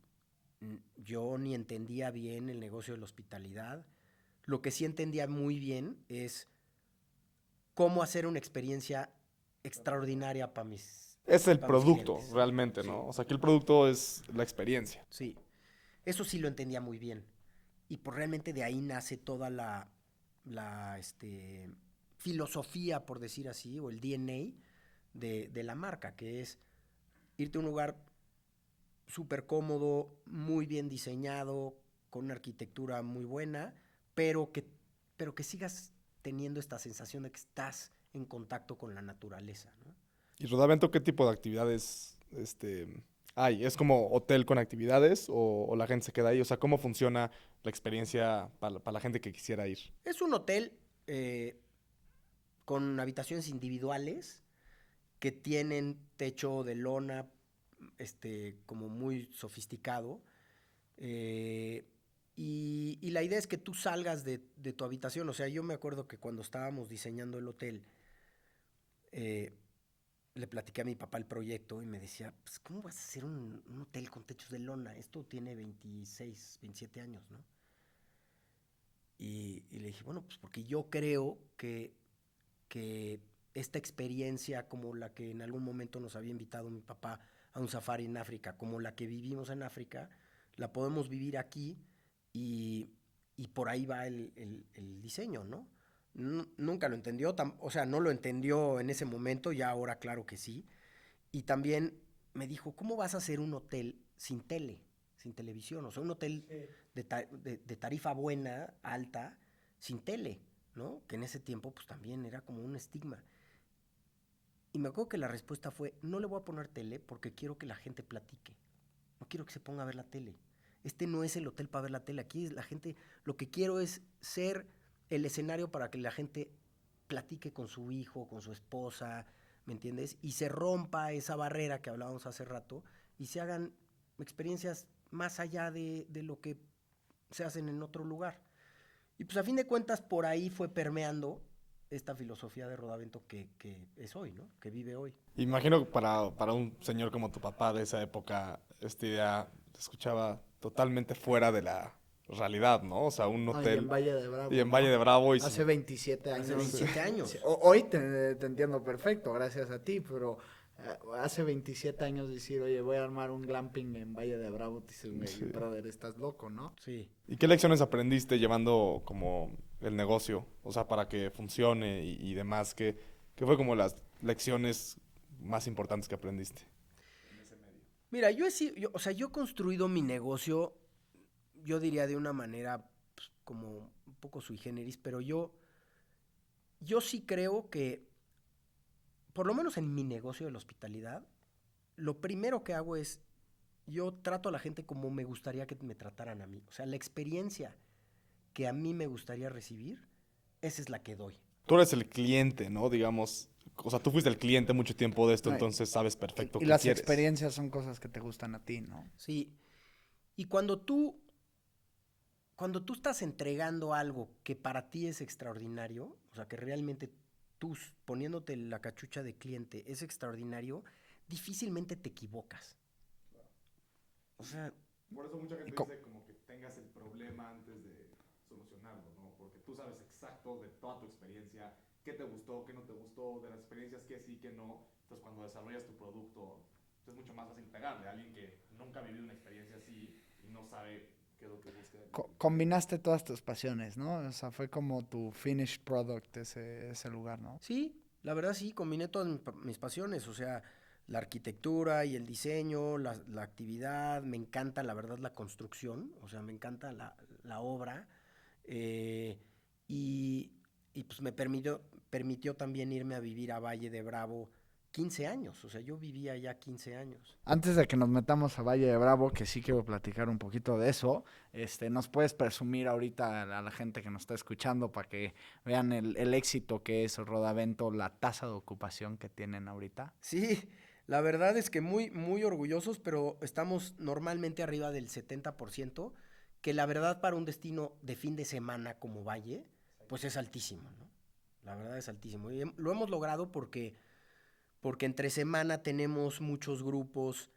yo ni entendía bien el negocio de la hospitalidad. Lo que sí entendía muy bien es cómo hacer una experiencia extraordinaria Es el para mis producto, clientes. realmente, Sí, ¿no? O sea, aquí el producto es la experiencia. sí. Eso sí lo entendía muy bien. Y pues realmente de ahí nace toda la filosofía, por decir así, o el DNA de la marca, que es irte a un lugar súper cómodo, muy bien diseñado, con una arquitectura muy buena, pero que, pero que sigas teniendo esta sensación de que estás en contacto con la naturaleza, ¿no? ¿Y Rodavento qué tipo de actividades hay? ¿Es como hotel con actividades o la gente se queda ahí? O sea, ¿cómo funciona la experiencia para la gente que quisiera ir? Es un hotel con habitaciones individuales que tienen techo de lona, como muy sofisticado. eh, y la idea es que tú salgas de tu habitación. O sea, yo me acuerdo que cuando estábamos diseñando el hotel, eh, le platiqué a mi papá el proyecto y me decía, pues, ¿cómo vas a hacer un hotel con techos de lona? Esto tiene 26, 27 años, ¿no? Y le dije, bueno, pues porque yo creo que esta experiencia como la que en algún momento nos había invitado mi papá a un safari en África, como la que vivimos en África, la podemos vivir aquí y, y por ahí va el diseño, ¿no? Nunca lo entendió, o sea, no lo entendió en ese momento, ya ahora claro que sí. Y también me dijo, ¿cómo vas a hacer un hotel sin tele, sin televisión? O sea, un hotel de tarifa buena, alta, sin tele, ¿no? Que en ese tiempo pues también era como un estigma. Y me acuerdo que la respuesta fue, no le voy a poner tele porque quiero que la gente platique. No quiero que se ponga a ver la tele. Este no es el hotel para ver la tele. Aquí la gente, lo que quiero es ser el escenario para que la gente platique con su hijo, con su esposa, ¿me entiendes? Y se rompa esa barrera que hablábamos hace rato y se hagan experiencias más allá de lo que se hacen en otro lugar. Y pues a fin de cuentas por ahí fue permeando esta filosofía de Rodavento que es hoy, ¿no? Que vive hoy. Imagino que para un señor como tu papá de esa época, esta idea se escuchaba totalmente fuera de la realidad, ¿no? O sea, un No, y en hotel Valle de Bravo, y en ¿no? Valle de Bravo y Hace 27 años. Hace 27 Sí, años. hoy te entiendo perfecto, gracias a ti, pero hace 27 años decir, oye, voy a armar un glamping en Valle de Bravo, te dices, güey, Sí. brother, estás loco, ¿no? Sí. ¿Y qué lecciones aprendiste llevando como el negocio? O sea, para que funcione y demás. ¿Qué fue como las lecciones más importantes que aprendiste? Mira, o sea, yo he construido mi negocio, yo diría de una manera pues, como un poco sui generis, pero yo sí creo que, por lo menos en mi negocio de la hospitalidad, lo primero que hago es, yo trato a la gente como me gustaría que me trataran a mí. O sea, la experiencia que a mí me gustaría recibir, esa es la que doy. Tú eres el cliente, ¿no? Digamos, o sea, tú fuiste el cliente mucho tiempo de esto, No, entonces sabes perfecto y qué las quieres. experiencias son cosas que te gustan a ti, ¿no? Sí. Y cuando tú estás entregando algo que para ti es extraordinario, o sea, que realmente tú poniéndote la cachucha de cliente es extraordinario, difícilmente te equivocas. O sea, Por eso mucha y gente co- dice como que tengas el problema antes de solucionarlo, ¿no? Porque tú sabes exacto de toda tu experiencia, qué te gustó, qué no te gustó, de las experiencias que sí, que no, Entonces, cuando desarrollas tu producto, es mucho más fácil pegarle a alguien que nunca ha vivido una experiencia así y no sabe qué es lo que busca. Combinaste todas tus pasiones, ¿no? O sea, fue como tu finished product ese lugar, ¿no? Sí, la verdad sí, combiné todas mis pasiones, o sea, la arquitectura y el diseño, la actividad, me encanta la verdad la construcción, o sea, me encanta la obra eh, y, y pues me permitió también irme a vivir a Valle de Bravo 15 años, o sea, yo vivía ya 15 años. Antes de que nos metamos a Valle de Bravo, que sí quiero platicar un poquito de eso, ¿nos puedes presumir ahorita a la gente que nos está escuchando para que vean el éxito que es Rodavento, la tasa de ocupación que tienen ahorita? Sí, la verdad es que muy, muy orgullosos, pero estamos normalmente arriba del 70%, que la verdad para un destino de fin de semana como Valle, pues es altísimo, ¿no? La verdad es altísimo. Y lo hemos logrado porque entre semana tenemos muchos grupos,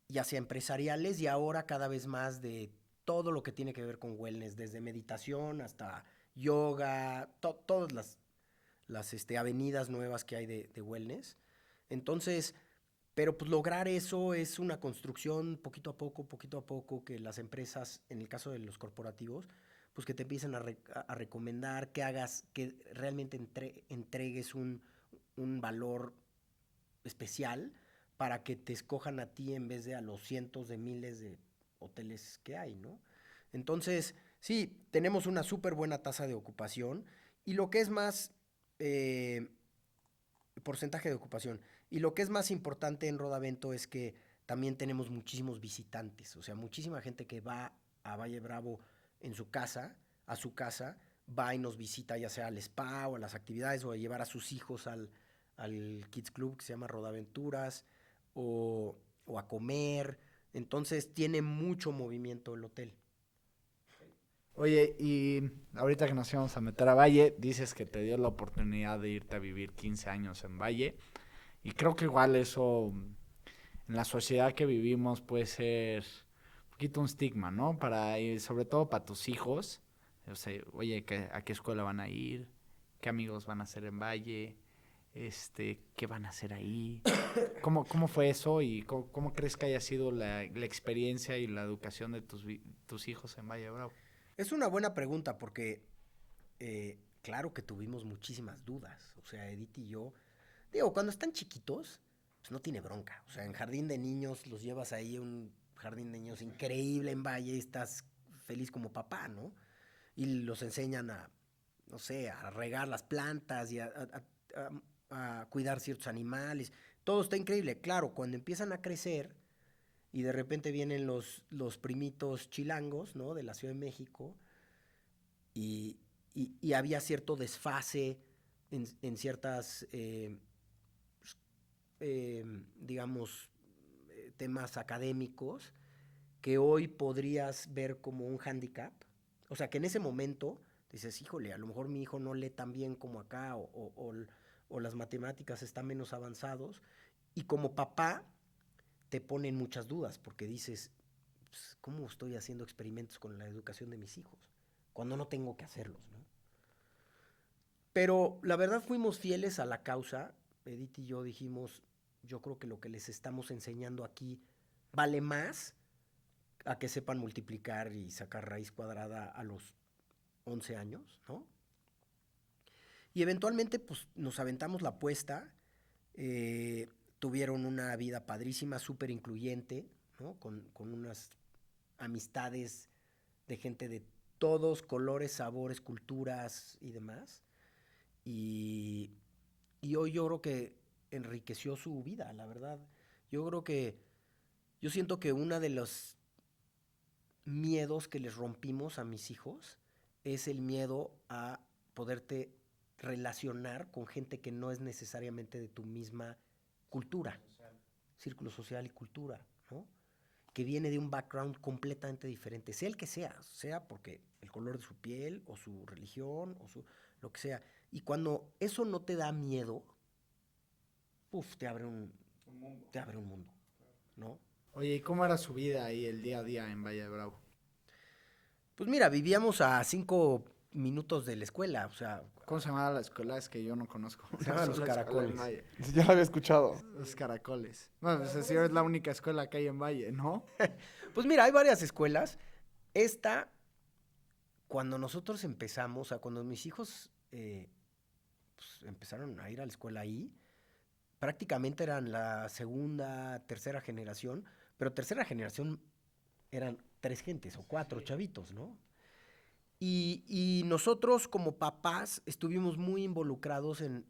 ya sea empresariales y ahora cada vez más de todo lo que tiene que ver con wellness, desde meditación hasta yoga, todas las avenidas nuevas que hay de wellness. Entonces, pero pues lograr eso es una construcción poquito a poco, que las empresas, en el caso de los corporativos, pues que te empiecen a recomendar, que hagas, que realmente entregues un valor especial para que te escojan a ti en vez de a los cientos de miles de hoteles que hay, ¿no? Entonces, sí, tenemos una súper buena tasa de ocupación y lo que es más, eh, porcentaje de ocupación, y lo que es más importante en Rodavento es que también tenemos muchísimos visitantes, o sea, muchísima gente que va a Valle Bravo en su casa, a su casa, va y nos visita ya sea al spa o a las actividades o a llevar a sus hijos al Kids Club que se llama Rodaventuras o a comer. Entonces tiene mucho movimiento el hotel. Oye, y ahorita que nos íbamos a meter a Valle, dices que te dio la oportunidad de irte a vivir 15 años en Valle. Y creo que igual eso, en la sociedad que vivimos, puede ser un poquito un estigma, ¿no? Sobre todo para tus hijos. O sea, oye, ¿a qué escuela van a ir? ¿Qué amigos van a hacer en Valle? ¿Qué van a hacer ahí? ¿Cómo fue eso y cómo crees que haya sido la experiencia y la educación de tus hijos en Valle Bravo? Es una buena pregunta porque claro que tuvimos muchísimas dudas. O sea, Edith y yo, digo, cuando están chiquitos, pues no tiene bronca. O sea, en jardín de niños los llevas ahí a un jardín de niños increíble en Valle y estás feliz como papá, ¿no? Y los enseñan a, no sé, a regar las plantas y a cuidar ciertos animales. Todo está increíble. Claro, cuando empiezan a crecer y de repente vienen los primitos chilangos, ¿no? De la Ciudad de México y, y había cierto desfase en ciertas, eh, digamos, temas académicos que hoy podrías ver como un hándicap. O sea, que en ese momento dices, híjole, a lo mejor mi hijo no lee tan bien como acá o las matemáticas están menos avanzados. Y como papá te ponen muchas dudas porque dices, pues, ¿cómo estoy haciendo experimentos con la educación de mis hijos? Cuando no tengo que hacerlos, ¿no? Pero la verdad fuimos fieles a la causa. Edith y yo dijimos, yo creo que lo que les estamos enseñando aquí vale más a que sepan multiplicar y sacar raíz cuadrada a los 11 años, ¿no? Y eventualmente, pues, nos aventamos la apuesta. Tuvieron una vida padrísima, súper incluyente, ¿no? Con unas amistades de gente de todos colores, sabores, culturas y demás. Y, y hoy yo creo que enriqueció su vida, la verdad. Yo creo que, yo siento que una de los miedos que les rompimos a mis hijos es el miedo a poderte relacionar con gente que no es necesariamente de tu misma cultura, círculo social y cultura, ¿no? Que viene de un background completamente diferente, sea el que sea porque el color de su piel o su religión o lo que sea. Y cuando eso no te da miedo, uf, te abre un mundo, ¿no? Oye, ¿y cómo era su vida ahí el día a día en Valle de Bravo? Pues mira, vivíamos a minutos de la escuela, o sea, ¿Cómo se llamaba la escuela? Es que yo no conozco. Se llama una Los sola escuela Caracoles. en Valle. Ya lo había escuchado. Los Caracoles. Bueno, pues así es la única escuela que hay en Valle, ¿no? pues mira, hay varias escuelas. Esta, cuando nosotros empezamos, o sea, cuando mis hijos pues, empezaron a ir a la escuela ahí, prácticamente eran la segunda, tercera generación, pero tercera generación eran 3 gentes o 4 chavitos, ¿no? Y nosotros como papás estuvimos muy involucrados en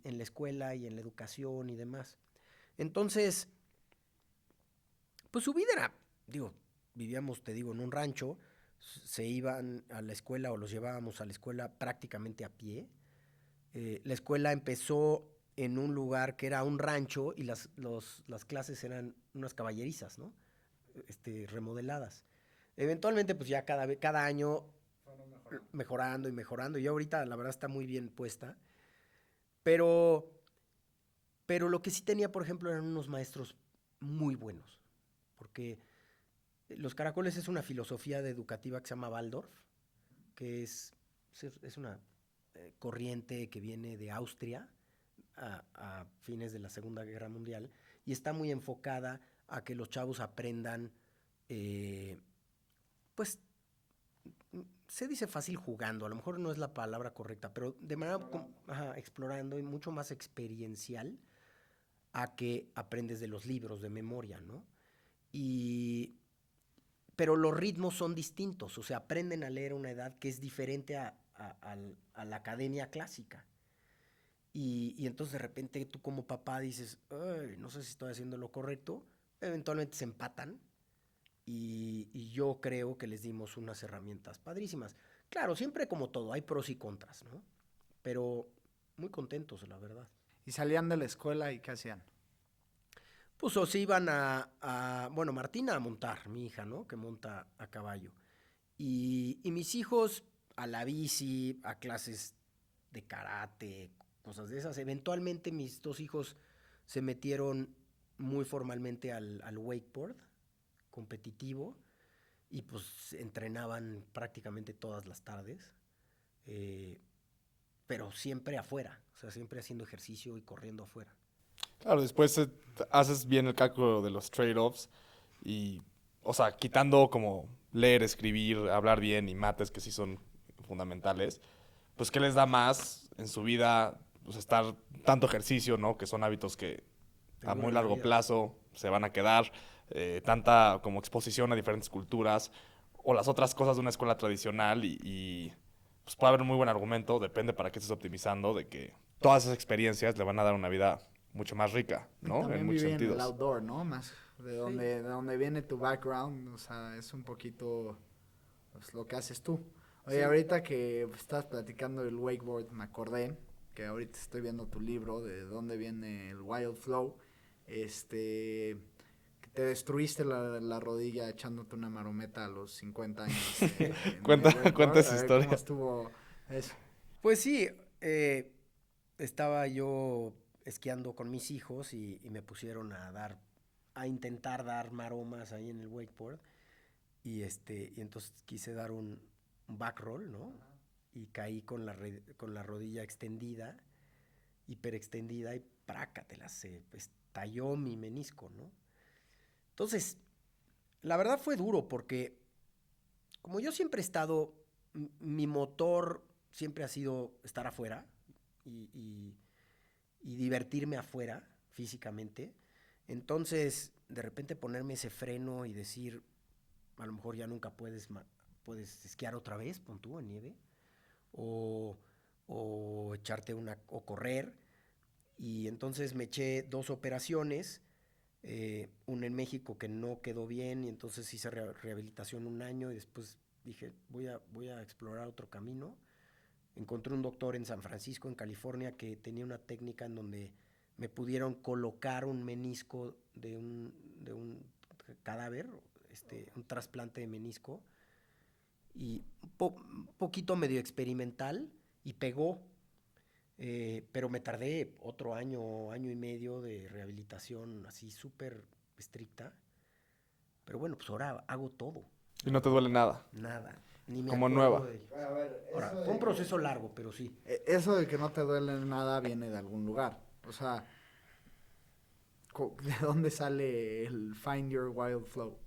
la escuela y en la educación y demás. Entonces, pues su vida era, digo, vivíamos, te digo, en un rancho, se iban a la escuela o los llevábamos a la escuela prácticamente a pie. La escuela empezó en un lugar que era un rancho y las clases eran unas caballerizas, ¿no? Remodeladas. Eventualmente, pues ya cada año mejorando y mejorando. Y ahorita, la verdad, está muy bien puesta. Pero, pero lo que sí tenía, por ejemplo, eran unos maestros muy buenos. Porque Los Caracoles es una filosofía educativa que se llama Waldorf, que es una corriente que viene de Austria a fines de la Segunda Guerra Mundial y está muy enfocada a que los chavos aprendan, pues se dice fácil jugando, a lo mejor no es la palabra correcta, pero de manera explorando y mucho más experiencial a que aprendes de los libros de memoria, ¿no? Y pero los ritmos son distintos, o sea, aprenden a leer a una edad que es diferente a la academia clásica. Y entonces de repente tú como papá dices, no sé si estoy haciendo lo correcto, eventualmente se empatan y yo creo que les dimos unas herramientas padrísimas. Claro, siempre como todo, hay pros y contras, ¿no? Pero muy contentos, la verdad. Y salían de la escuela y ¿qué hacían? Pues o se iban bueno, Martina a montar, mi hija, ¿no? Que monta a caballo. Y mis hijos a la bici, a clases de karate, cosas de esas. Eventualmente mis 2 hijos se metieron muy formalmente al wakeboard competitivo y pues entrenaban prácticamente todas las tardes, eh, pero siempre afuera, o sea, siempre haciendo ejercicio y corriendo afuera. Claro, después haces bien el cálculo de los trade-offs y, o sea, quitando como leer, escribir, hablar bien y mates que sí son fundamentales, pues ¿qué les da más en su vida? Pues estar tanto ejercicio, ¿no? Que son hábitos que Te a muy duran la largo vida. plazo se van a quedar, tanta como exposición a diferentes culturas o las otras cosas de una escuela tradicional y pues puede haber un muy buen argumento, depende para qué estés optimizando, de que todas esas experiencias le van a dar una vida mucho más rica, ¿no? En También muchos viví en el sentidos. outdoor, ¿no? Más Sí. de donde viene tu background, o sea, es un poquito pues, lo que haces tú. Oye, Sí. ahorita que estás platicando del wakeboard, me acordé que ahorita estoy viendo tu libro de dónde viene el Wild Flow. Que te destruiste la rodilla echándote una marometa a los 50 años en el Cuenta wakeboard. A esa ver, ¿cómo historia. estuvo eso? Pues sí, estaba yo esquiando con mis hijos y me pusieron a intentar dar maromas ahí en el wakeboard y entonces quise dar un back roll, ¿no? Y caí con la rodilla extendida, hiperextendida y prácatela, se estalló mi menisco, ¿no? Entonces, la verdad fue duro porque como yo siempre he estado, mi motor siempre ha sido estar afuera y, y- y divertirme afuera físicamente. Entonces, de repente ponerme ese freno y decir, a lo mejor ya nunca puedes esquiar otra vez, pon tú, en nieve, o, o echarte o correr. Y entonces me eché 2 operaciones, una en México que no quedó bien y entonces hice rehabilitación un año y después dije, voy a explorar otro camino. Encontré un doctor en San Francisco, en California, que tenía una técnica en donde me pudieron colocar un menisco de un cadáver, un trasplante de menisco, y un poquito medio experimental, y pegó. Pero me tardé otro año, año y medio de rehabilitación así súper estricta. Pero bueno, pues ahora hago todo, Y la no te verdad. duele nada. Nada. Ni me como acuerdo nueva. de ello. A ver, Ahora, eso fue un de proceso largo, pero sí. eso de que no te duele nada viene de algún lugar. O sea, ¿de dónde sale el Find Your Wild Flow?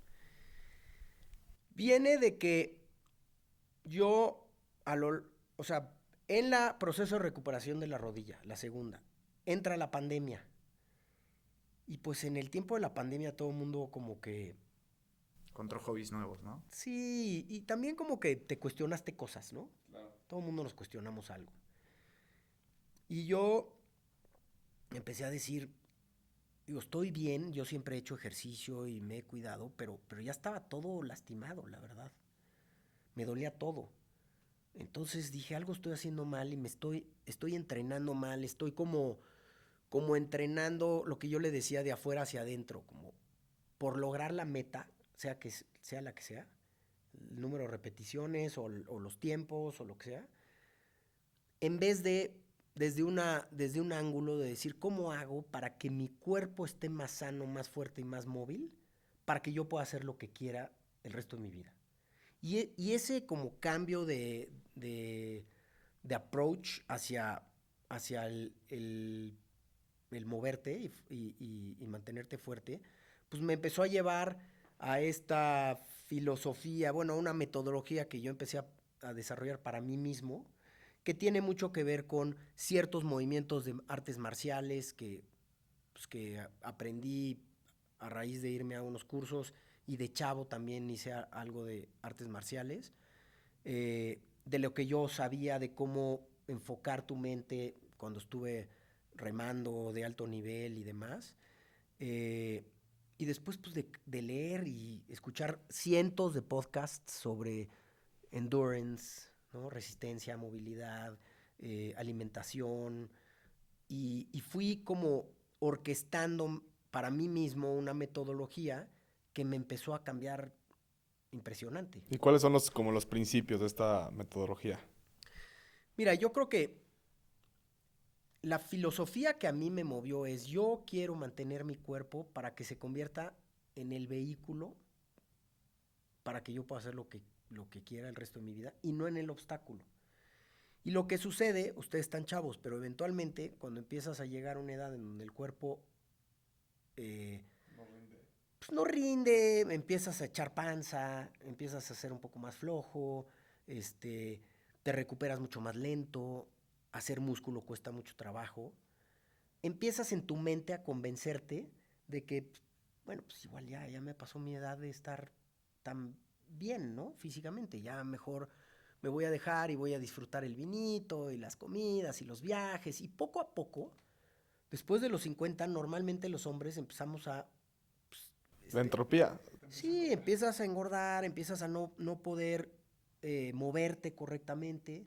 Viene de que yo, o sea, en la proceso de recuperación de la rodilla, la segunda, entra la pandemia. Y pues en el tiempo de la pandemia todo el mundo como que, Contra hobbies nuevos, ¿no? sí, y también como que te cuestionaste cosas, ¿no? Claro. Todo el mundo nos cuestionamos algo. Y yo empecé a decir, digo, estoy bien, yo siempre he hecho ejercicio y me he cuidado, pero ya estaba todo lastimado, la verdad. Me dolía todo. Entonces dije, algo estoy haciendo mal y estoy entrenando mal, estoy como entrenando lo que yo le decía de afuera hacia adentro, como por lograr la meta, sea la que sea, el número de repeticiones o los tiempos o lo que sea, en vez de desde un ángulo de decir, ¿cómo hago para que mi cuerpo esté más sano, más fuerte y más móvil, para que yo pueda hacer lo que quiera el resto de mi vida? Y ese como cambio de approach hacia el moverte y mantenerte fuerte, pues me empezó a llevar a esta filosofía, bueno, a una metodología que yo empecé a desarrollar para mí mismo, que tiene mucho que ver con ciertos movimientos de artes marciales pues, que aprendí a raíz de irme a unos cursos y de chavo también hice algo de artes marciales, de lo que yo sabía de cómo enfocar tu mente cuando estuve remando de alto nivel y demás. Eh, y después pues de leer y escuchar cientos de podcasts sobre endurance, ¿no? Resistencia, movilidad, alimentación, y fui como orquestando para mí mismo una metodología que me empezó a cambiar impresionante. ¿Y cuáles son como los principios de esta metodología? Mira, yo creo que la filosofía que a mí me movió es yo quiero mantener mi cuerpo para que se convierta en el vehículo para que yo pueda hacer lo que quiera el resto de mi vida y no en el obstáculo. Y lo que sucede, ustedes están chavos, pero eventualmente cuando empiezas a llegar a una edad en donde el cuerpo pues no rinde, empiezas a echar panza, empiezas a ser un poco más flojo, te recuperas mucho más lento, hacer músculo cuesta mucho trabajo. Empiezas en tu mente a convencerte de que, bueno, pues igual ya me pasó mi edad de estar tan bien, ¿no? Físicamente, ya mejor me voy a dejar y voy a disfrutar el vinito y las comidas y los viajes y poco a poco, después de los 50, normalmente los hombres empezamos a La entropía. sí, empiezas a engordar, empiezas a no poder moverte correctamente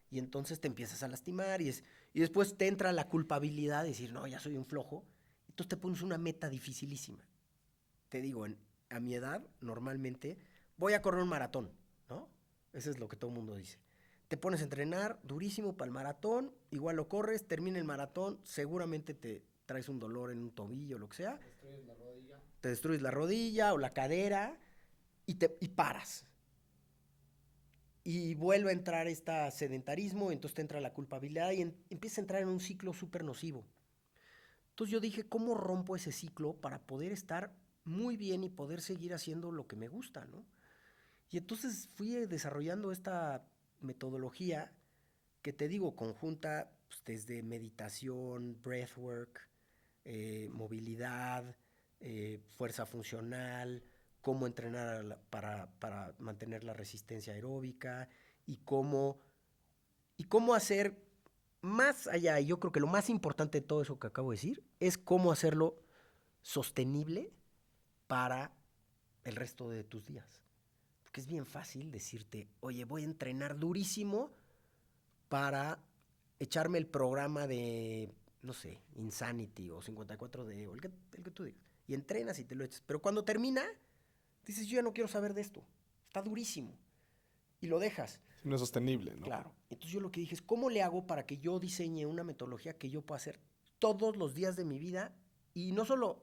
y entonces te empiezas a lastimar y después te entra la culpabilidad de decir, no, ya soy un flojo. Entonces te pones una meta dificilísima. Te digo, a mi edad, normalmente, voy a correr un maratón, ¿no? Eso es lo que todo el mundo dice. Te pones a entrenar durísimo para el maratón, igual lo corres, termina el maratón, seguramente te traes un dolor en un tobillo o lo que sea. Te destruyes la rodilla o la cadera y paras. Y vuelve a entrar este sedentarismo, entonces te entra la culpabilidad y empieza a entrar en un ciclo súper nocivo. Entonces yo dije, ¿cómo rompo ese ciclo para poder estar muy bien y poder seguir haciendo lo que me gusta, ¿no? Y entonces fui desarrollando esta metodología que te digo, conjunta pues, desde meditación, breathwork, movilidad, fuerza funcional, cómo entrenar para mantener la resistencia aeróbica y cómo hacer más allá. Y yo creo que lo más importante de todo eso que acabo de decir es cómo hacerlo sostenible para el resto de tus días. Porque es bien fácil decirte, oye, voy a entrenar durísimo para echarme el programa de, no sé, Insanity o 54D o el que tú digas. Y entrenas y te lo echas. Pero cuando termina, dices, yo ya no quiero saber de esto. Está durísimo. Y lo dejas. No es sostenible, ¿no? Claro. Entonces yo lo que dije es, ¿cómo le hago para que yo diseñe una metodología que yo pueda hacer todos los días de mi vida y no solo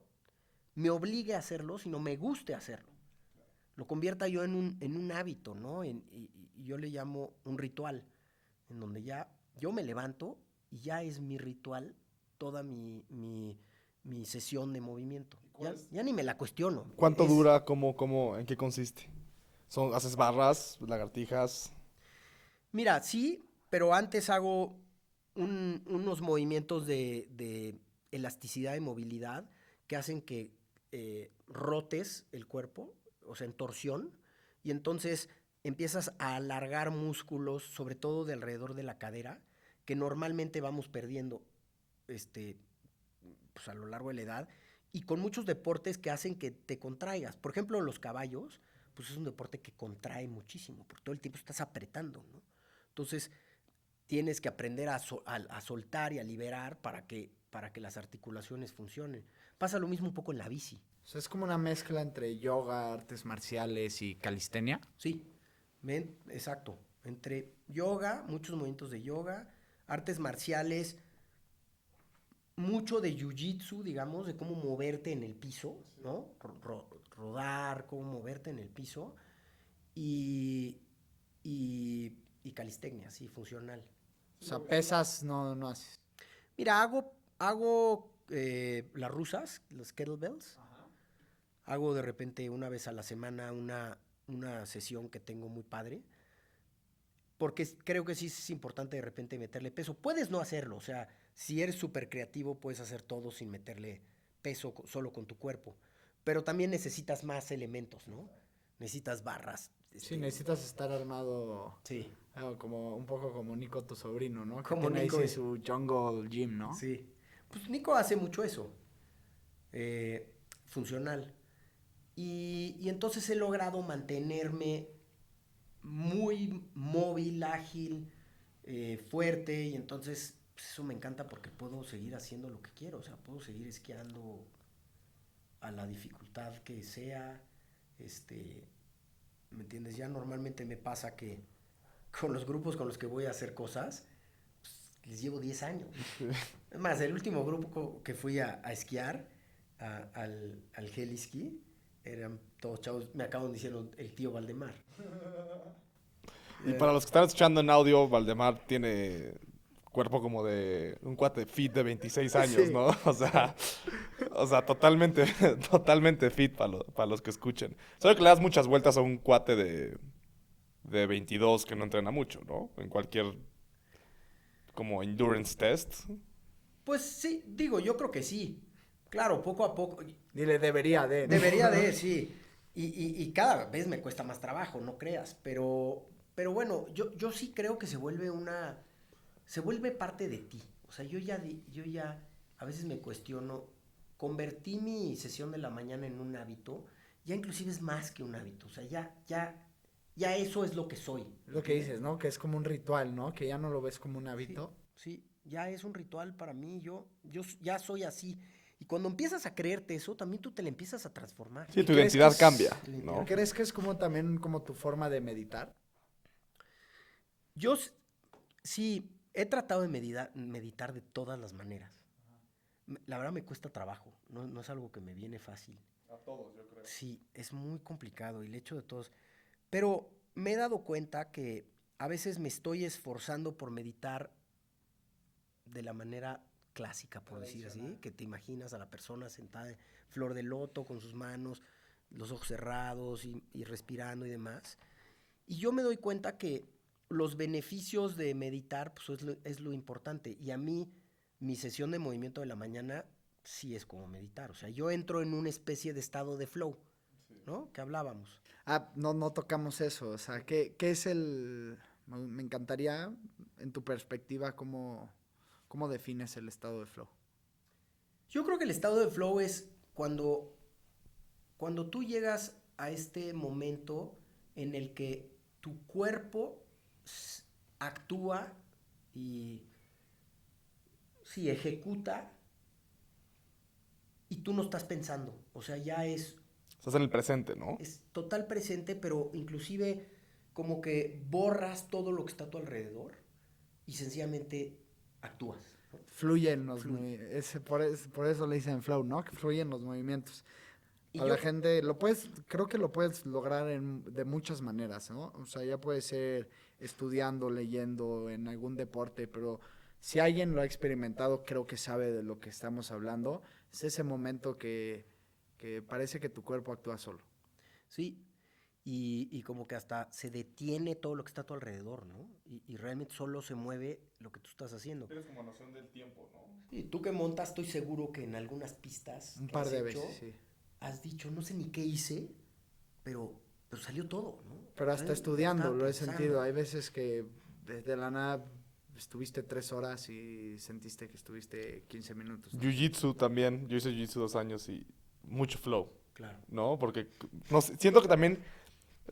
me obligue a hacerlo, sino me guste hacerlo? lo convierta yo en un hábito, ¿no? Y yo le llamo un ritual, en donde ya yo me levanto y ya es mi ritual toda mi sesión de movimiento. Ya ni me la cuestiono. ¿Cuánto dura? ¿En qué consiste? ¿Haces barras, lagartijas? Mira, sí, pero antes hago unos movimientos de elasticidad y movilidad que hacen que rotes el cuerpo, o sea, en torsión, y entonces empiezas a alargar músculos, sobre todo de alrededor de la cadera, que normalmente vamos perdiendo pues, a lo largo de la edad, y con muchos deportes que hacen que te contraigas. Por ejemplo, los caballos, pues es un deporte que contrae muchísimo, porque todo el tiempo estás apretando, ¿no? Entonces, tienes que aprender a soltar y a liberar para que las articulaciones funcionen. Pasa lo mismo un poco en la bici. O sea, es como una mezcla entre yoga, artes marciales y calistenia. Sí, exacto. Entre yoga, muchos movimientos de yoga, artes marciales, mucho de jiu-jitsu, digamos, de cómo moverte en el piso, ¿no? Rodar, cómo moverte en el piso. Y, y calistenia, sí, funcional. O sea, pesas no haces. Mira, hago las rusas, los kettlebells. Hago de repente una vez a la semana una sesión que tengo muy padre. Porque creo que sí es importante de repente meterle peso. Puedes no hacerlo, o sea, si eres súper creativo puedes hacer todo sin meterle peso solo con tu cuerpo. Pero también necesitas más elementos, ¿no? Necesitas barras. Sí, necesitas estar armado. Sí. Como un poco como Nico, tu sobrino, ¿no? Como que tiene Nico ahí su jungle gym, ¿no? Sí. Pues Nico hace mucho eso. Funcional. Y entonces he logrado mantenerme muy móvil, ágil, fuerte, y entonces pues eso me encanta porque puedo seguir haciendo lo que quiero, o sea, puedo seguir esquiando a la dificultad que sea, ¿me entiendes? Ya normalmente me pasa que con los grupos con los que voy a hacer cosas, pues, les llevo 10 años. Es más, el último grupo que fui a esquiar, al Heliski, eran todos chavos, me acaban diciendo el tío Valdemar. Y para los que están escuchando en audio, Valdemar tiene cuerpo como de un cuate fit de 26 años, Sí. ¿no? O sea, totalmente, totalmente fit para los que escuchen. Solo que le das muchas vueltas a un cuate de 22 que no entrena mucho, ¿no? En cualquier como endurance test. Pues sí, digo, yo creo que sí. Claro, poco a poco. Dile, debería de. ¿no? Debería de, sí. Y cada vez me cuesta más trabajo, no creas. Pero bueno, yo sí creo que se vuelve parte de ti. O sea, yo ya a veces me cuestiono, convertí mi sesión de la mañana en un hábito, ya inclusive es más que un hábito. O sea, ya eso es lo que soy. Lo que dices, ¿no? Que es como un ritual, ¿no? Que ya no lo ves como un hábito. Sí, ya es un ritual para mí, yo ya soy así. Y cuando empiezas a creerte eso, también tú te le empiezas a transformar. Sí, tu identidad cambia, ¿no? ¿no? ¿Crees que es como también como tu forma de meditar? Yo sí he tratado de meditar de todas las maneras. La verdad me cuesta trabajo, no es algo que me viene fácil. A todos, yo creo. Sí, es muy complicado y el hecho de todos. Pero me he dado cuenta que a veces me estoy esforzando por meditar de la manera clásica, por decir así, que te imaginas a la persona sentada en flor de loto con sus manos, los ojos cerrados y respirando y demás. Y yo me doy cuenta que los beneficios de meditar pues, es lo importante. Y a mí, mi sesión de movimiento de la mañana sí es como meditar. O sea, yo entro en una especie de estado de flow, ¿no? Que hablábamos. No tocamos eso. O sea, ¿qué es el...? Me encantaría, en tu perspectiva, ¿cómo defines el estado de flow? Yo creo que el estado de flow es cuando tú llegas a este momento en el que tu cuerpo actúa y sí, ejecuta y tú no estás pensando. O sea, ya Estás en el presente, ¿no? es total presente, pero inclusive como que borras todo lo que está a tu alrededor y sencillamente actúas. Fluyen los movimientos. Por eso le dicen flow, ¿no? Que fluyen los movimientos. Y A la gente, creo que lo puedes lograr de muchas maneras, ¿no? O sea, ya puede ser estudiando, leyendo, en algún deporte, pero si alguien lo ha experimentado, creo que sabe de lo que estamos hablando. Es ese momento que parece que tu cuerpo actúa solo. Sí, y como que hasta se detiene todo lo que está a tu alrededor, ¿no? Y realmente solo se mueve lo que tú estás haciendo. Tienes como noción del tiempo, ¿no? Y tú que montas, estoy seguro que en algunas pistas Un que par has de hecho, veces, sí. has dicho, no sé ni qué hice, pero salió todo, ¿no? Pero hasta Realmente estudiando estaba lo he pensando. sentido. Hay veces que desde la nada estuviste 3 horas y sentiste que estuviste 15 minutos, ¿no? Jiu-Jitsu también. Yo hice Jiu-Jitsu 2 años y mucho flow, Claro. ¿no? Porque no sé, siento que también,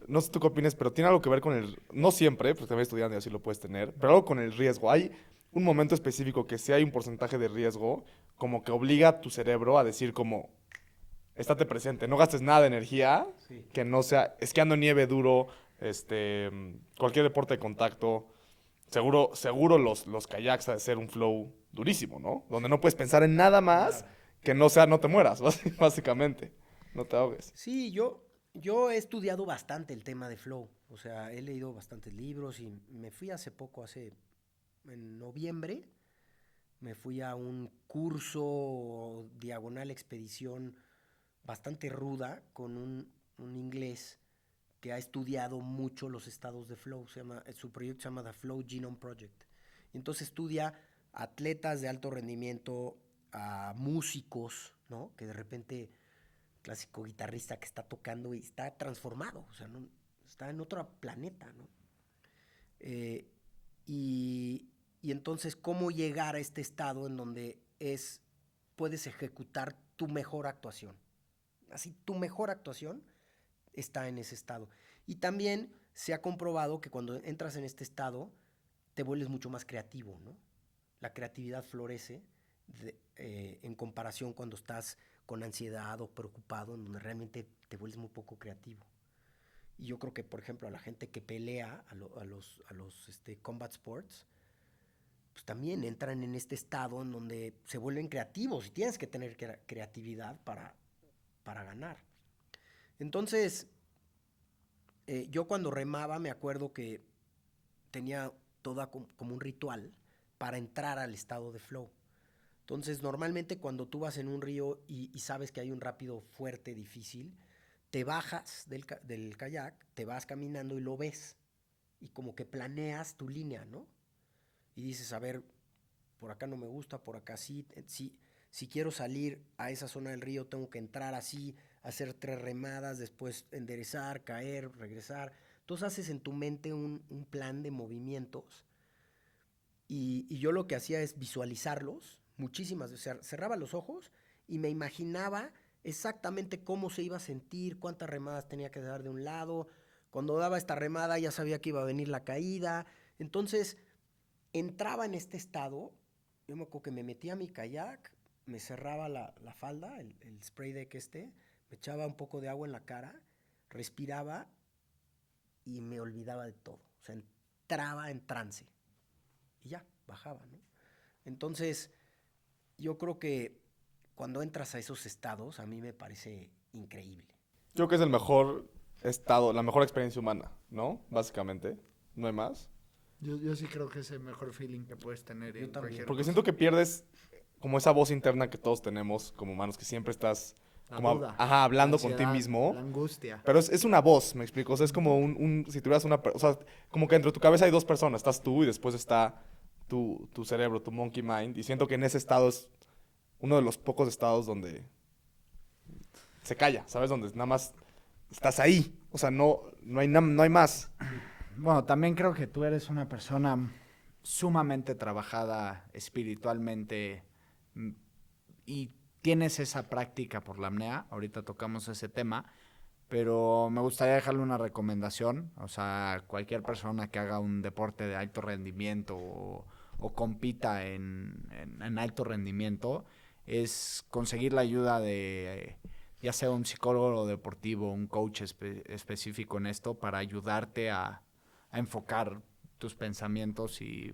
no sé tú qué opinas, pero tiene algo que ver con el, no siempre, porque también estudiando y así lo puedes tener, pero algo con el riesgo. Hay un momento específico que si hay un porcentaje de riesgo, como que obliga a tu cerebro a decir como, estate presente, no gastes nada de energía, Sí. que no sea, esquiando nieve duro, cualquier deporte de contacto. Seguro los kayaks ha de ser un flow durísimo, ¿no? Donde no puedes pensar en nada más Nada. que no sea, no te mueras, básicamente. No te ahogues. Sí, yo he estudiado bastante el tema de flow. O sea, he leído bastantes libros y me fui hace poco, en noviembre, me fui a un curso diagonal expedición bastante ruda con un inglés que ha estudiado mucho los estados de flow. Su proyecto se llama The Flow Genome Project. Y entonces estudia atletas de alto rendimiento, a músicos, ¿no? Que de repente, clásico guitarrista que está tocando y está transformado, o sea, no, está en otro planeta, ¿no? Eh, y, y entonces, ¿cómo llegar a este estado en donde puedes ejecutar tu mejor actuación? Así, tu mejor actuación está en ese estado. Y también se ha comprobado que cuando entras en este estado, te vuelves mucho más creativo, ¿no? La creatividad florece en comparación cuando estás con ansiedad o preocupado, en donde realmente te vuelves muy poco creativo. Y yo creo que, por ejemplo, a la gente que pelea, a los combat sports, pues también entran en este estado en donde se vuelven creativos y tienes que tener creatividad para ganar. Entonces, yo cuando remaba me acuerdo que tenía todo como un ritual para entrar al estado de flow. Entonces, normalmente cuando tú vas en un río y sabes que hay un rápido fuerte, difícil, te bajas del kayak, te vas caminando y lo ves. Y como que planeas tu línea, ¿no? Y dices, a ver, por acá no me gusta, por acá sí. Si quiero salir a esa zona del río, tengo que entrar así, hacer 3 remadas, después enderezar, caer, regresar. Entonces haces en tu mente un plan de movimientos y yo lo que hacía es visualizarlos muchísimas veces. Cerraba los ojos y me imaginaba exactamente cómo se iba a sentir, cuántas remadas tenía que dar de un lado. Cuando daba esta remada ya sabía que iba a venir la caída. Entonces entraba en este estado. Yo me acuerdo que me metía a mi kayak, me cerraba la falda, el spray deck me echaba un poco de agua en la cara, respiraba y me olvidaba de todo. O sea, entraba en trance y ya, bajaba, ¿no? Entonces, yo creo que cuando entras a esos estados, a mí me parece increíble. Yo creo que es el mejor estado, la mejor experiencia humana, ¿no? Básicamente. No hay más. Yo sí creo que es el mejor feeling que puedes tener Yo en también. cualquier Porque cosa. siento que pierdes como esa voz interna que todos tenemos como humanos, que siempre estás La como duda, hablando la con ti ansiedad, mismo. la angustia. Pero es una voz, me explico. O sea, es como si tuvieras o sea, como que dentro de tu cabeza hay dos personas. Estás tú y después está tu cerebro, tu monkey mind. Y siento que en ese estado es uno de los pocos estados donde se calla, ¿sabes? Donde nada más estás ahí. O sea, no hay más. Bueno, también creo que tú eres una persona sumamente trabajada espiritualmente y tienes esa práctica por la apnea. Ahorita tocamos ese tema, pero me gustaría dejarle una recomendación. O sea, cualquier persona que haga un deporte de alto rendimiento o compita en alto rendimiento es conseguir la ayuda de ya sea un psicólogo deportivo, un coach específico en esto para ayudarte a enfocar tus pensamientos y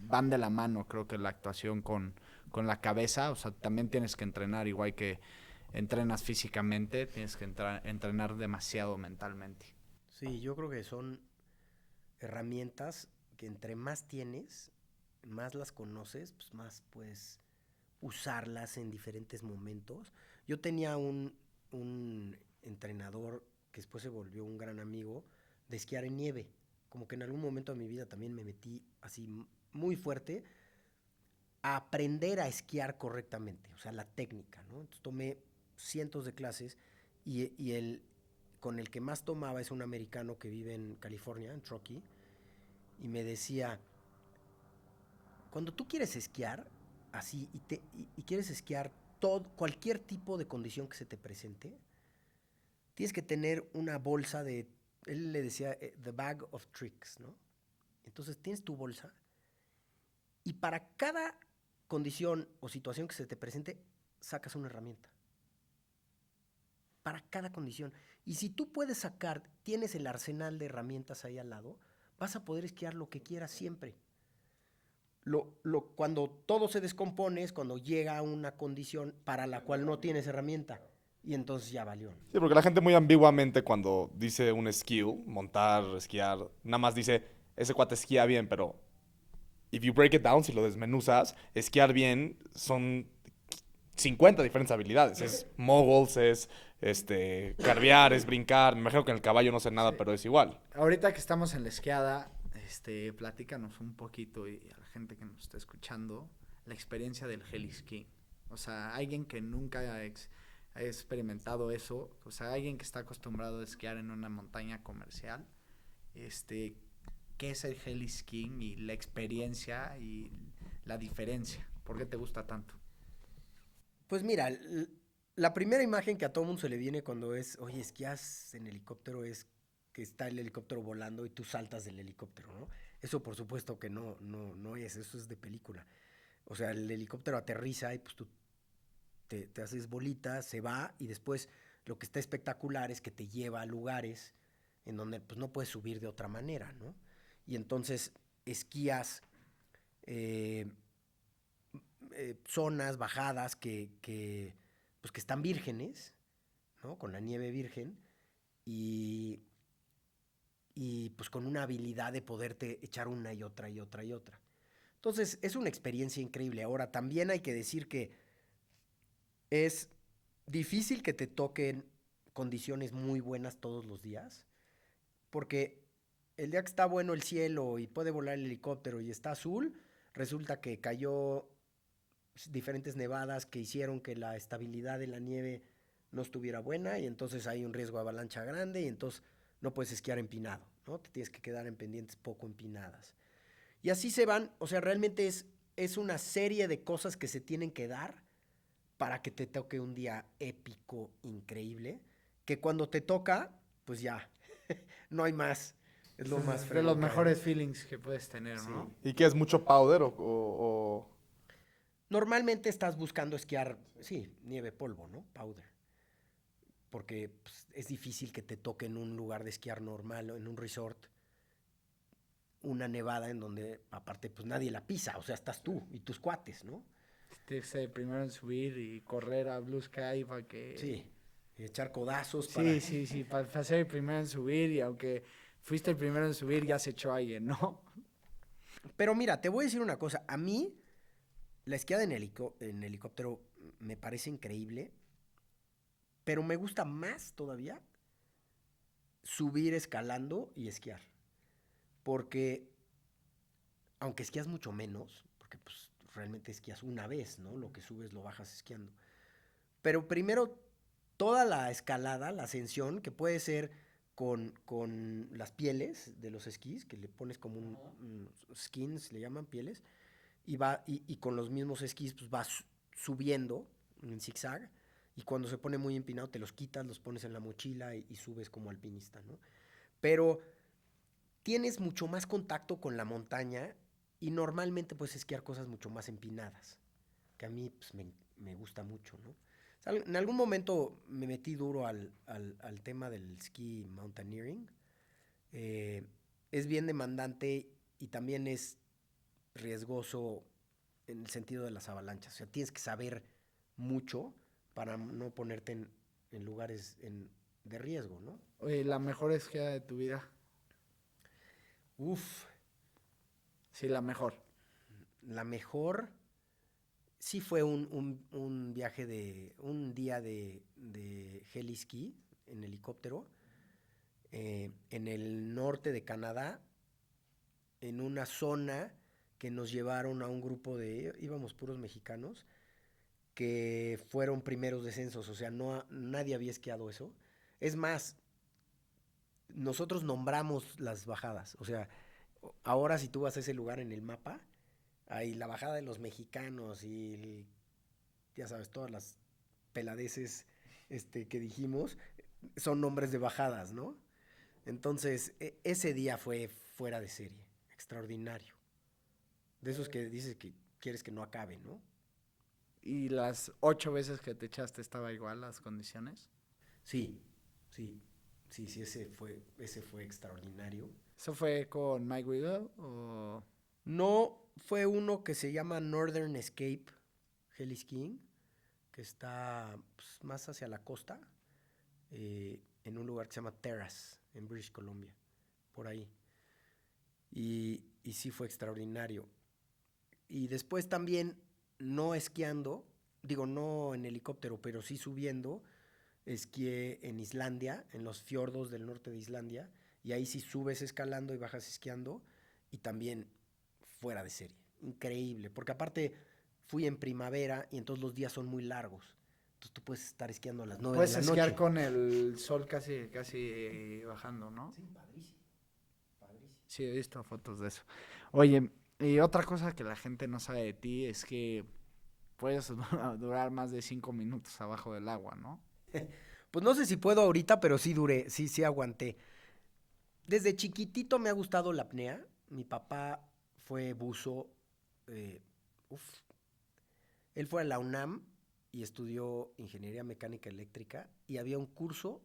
van de la mano, creo que la actuación con la cabeza. O sea, también tienes que entrenar igual que entrenas físicamente, tienes que entrenar demasiado mentalmente. Sí, yo creo que son herramientas que entre más tienes, más las conoces, pues más puedes usarlas en diferentes momentos. Yo tenía un entrenador que después se volvió un gran amigo de esquiar en nieve. Como que en algún momento de mi vida también me metí así muy fuerte a aprender a esquiar correctamente, o sea, la técnica, ¿no? Entonces tomé cientos de clases y el con el que más tomaba es un americano que vive en California, en Truckee, y me decía, cuando tú quieres esquiar así y quieres esquiar cualquier tipo de condición que se te presente, tienes que tener una bolsa de, él le decía, the bag of tricks, ¿no? Entonces tienes tu bolsa y para cada condición o situación que se te presente, sacas una herramienta. Para cada condición. Y si tú puedes sacar, tienes el arsenal de herramientas ahí al lado, vas a poder esquiar lo que quieras siempre. Cuando todo se descompone es cuando llega a una condición para la cual no tienes herramienta. Y entonces ya valió. Sí, porque la gente muy ambiguamente cuando dice un skill, montar, esquiar, nada más dice, ese cuate esquía bien, pero if you break it down, si lo desmenuzas, esquiar bien son 50 diferentes habilidades. Es moguls, es carvear, es brincar. Me imagino que en el caballo no sé nada, Sí. pero es igual. Ahorita que estamos en la esquiada, platícanos un poquito y a la gente que nos está escuchando la experiencia del heli-ski. O sea, alguien que nunca ha experimentado eso, o sea, alguien que está acostumbrado a esquiar en una montaña comercial, ¿qué es el heli-skiing y la experiencia y la diferencia? ¿Por qué te gusta tanto? Pues mira, la primera imagen que a todo mundo se le viene cuando es, oye, esquías en helicóptero es que está el helicóptero volando y tú saltas del helicóptero, ¿no? Eso por supuesto que no es, eso es de película. O sea, el helicóptero aterriza y pues tú te haces bolita, se va y después lo que está espectacular es que te lleva a lugares en donde pues no puedes subir de otra manera, ¿no? Y entonces esquías eh, zonas, bajadas pues que están vírgenes, ¿no? Con la nieve virgen y, y pues con una habilidad de poderte echar una y otra y otra y otra. Entonces es una experiencia increíble. Ahora también hay que decir que es difícil que te toquen condiciones muy buenas todos los días, porque el día que está bueno el cielo y puede volar el helicóptero y está azul, resulta que cayó diferentes nevadas que hicieron que la estabilidad de la nieve no estuviera buena y entonces hay un riesgo de avalancha grande y entonces no puedes esquiar empinado, ¿no? Te tienes que quedar en pendientes poco empinadas. Y así se van, o sea, realmente es una serie de cosas que se tienen que dar para que te toque un día épico, increíble, que cuando te toca, pues ya, no hay más. Es lo más De los fregón que hay. mejores feelings que puedes tener, Sí. ¿no? ¿Y qué es mucho powder o...? Normalmente estás buscando esquiar, sí, nieve, polvo, ¿no? Powder. Porque pues, es difícil que te toque en un lugar de esquiar normal o en un resort una nevada en donde aparte pues nadie la pisa, o sea, estás tú y tus cuates, ¿no? Tienes que ser el primero en subir y correr a Blue Sky para que... Sí, y echar codazos para... Sí, para ser el primero en subir y aunque fuiste el primero en subir ya se echó alguien, ¿no? Pero mira, te voy a decir una cosa, a mí la esquiada en helicóptero me parece increíble, pero me gusta más todavía subir escalando y esquiar. Porque, aunque esquías mucho menos, porque pues realmente esquías una vez, ¿no? Lo que subes lo bajas esquiando. Pero primero, toda la escalada, la ascensión, que puede ser con las pieles de los esquís, que le pones como un skins, le llaman pieles, y con los mismos esquís, pues vas subiendo en zigzag, y cuando se pone muy empinado te los quitas, los pones en la mochila y subes como alpinista, ¿no? Pero tienes mucho más contacto con la montaña y normalmente puedes esquiar cosas mucho más empinadas, que a mí pues, me gusta mucho, ¿no? O sea, en algún momento me metí duro al tema del ski mountaineering. Eh, es bien demandante y también es riesgoso en el sentido de las avalanchas. O sea, tienes que saber mucho para no ponerte en lugares de riesgo, ¿no? Oye, la mejor esquiada de tu vida. Uf, Sí, la mejor. la mejor sí fue un viaje un día de heli ski en helicóptero en el norte de Canadá, en una zona que nos llevaron a un grupo íbamos puros mexicanos, que fueron primeros descensos, o sea, nadie había esquiado eso. Es más, nosotros nombramos las bajadas, o sea, ahora si tú vas a ese lugar en el mapa, hay la bajada de los mexicanos y ya sabes, todas las peladeces que dijimos, son nombres de bajadas, ¿no? Entonces, ese día fue fuera de serie, extraordinario. De esos que dices que quieres que no acabe, ¿no? ¿Y las 8 veces que te echaste estaba igual las condiciones? Sí, sí, sí, ese fue extraordinario. ¿Eso fue con Mike Wiggle o...? No, fue uno que se llama Northern Escape Heli Skiing, que está pues, más hacia la costa, en un lugar que se llama Terrace, en British Columbia, por ahí. Y sí fue extraordinario. Y después también, no esquiando, digo, no en helicóptero, pero sí subiendo, esquié en Islandia, en los fiordos del norte de Islandia, y ahí sí subes escalando y bajas esquiando, y también fuera de serie. Increíble, porque aparte fui en primavera y entonces los días son muy largos. Entonces tú puedes estar esquiando a las 9 de Puedes la esquiar noche. con el sol casi bajando, ¿no? Sí, padrísimo, padrísimo. Sí, he visto fotos de eso. Oye, y otra cosa que la gente no sabe de ti es que puedes durar más de 5 minutos abajo del agua, ¿no? Pues no sé si puedo ahorita, pero sí duré, sí aguanté. Desde chiquitito me ha gustado la apnea. Mi papá fue buzo. eh, uf, Él fue a la UNAM y estudió ingeniería mecánica eléctrica y había un curso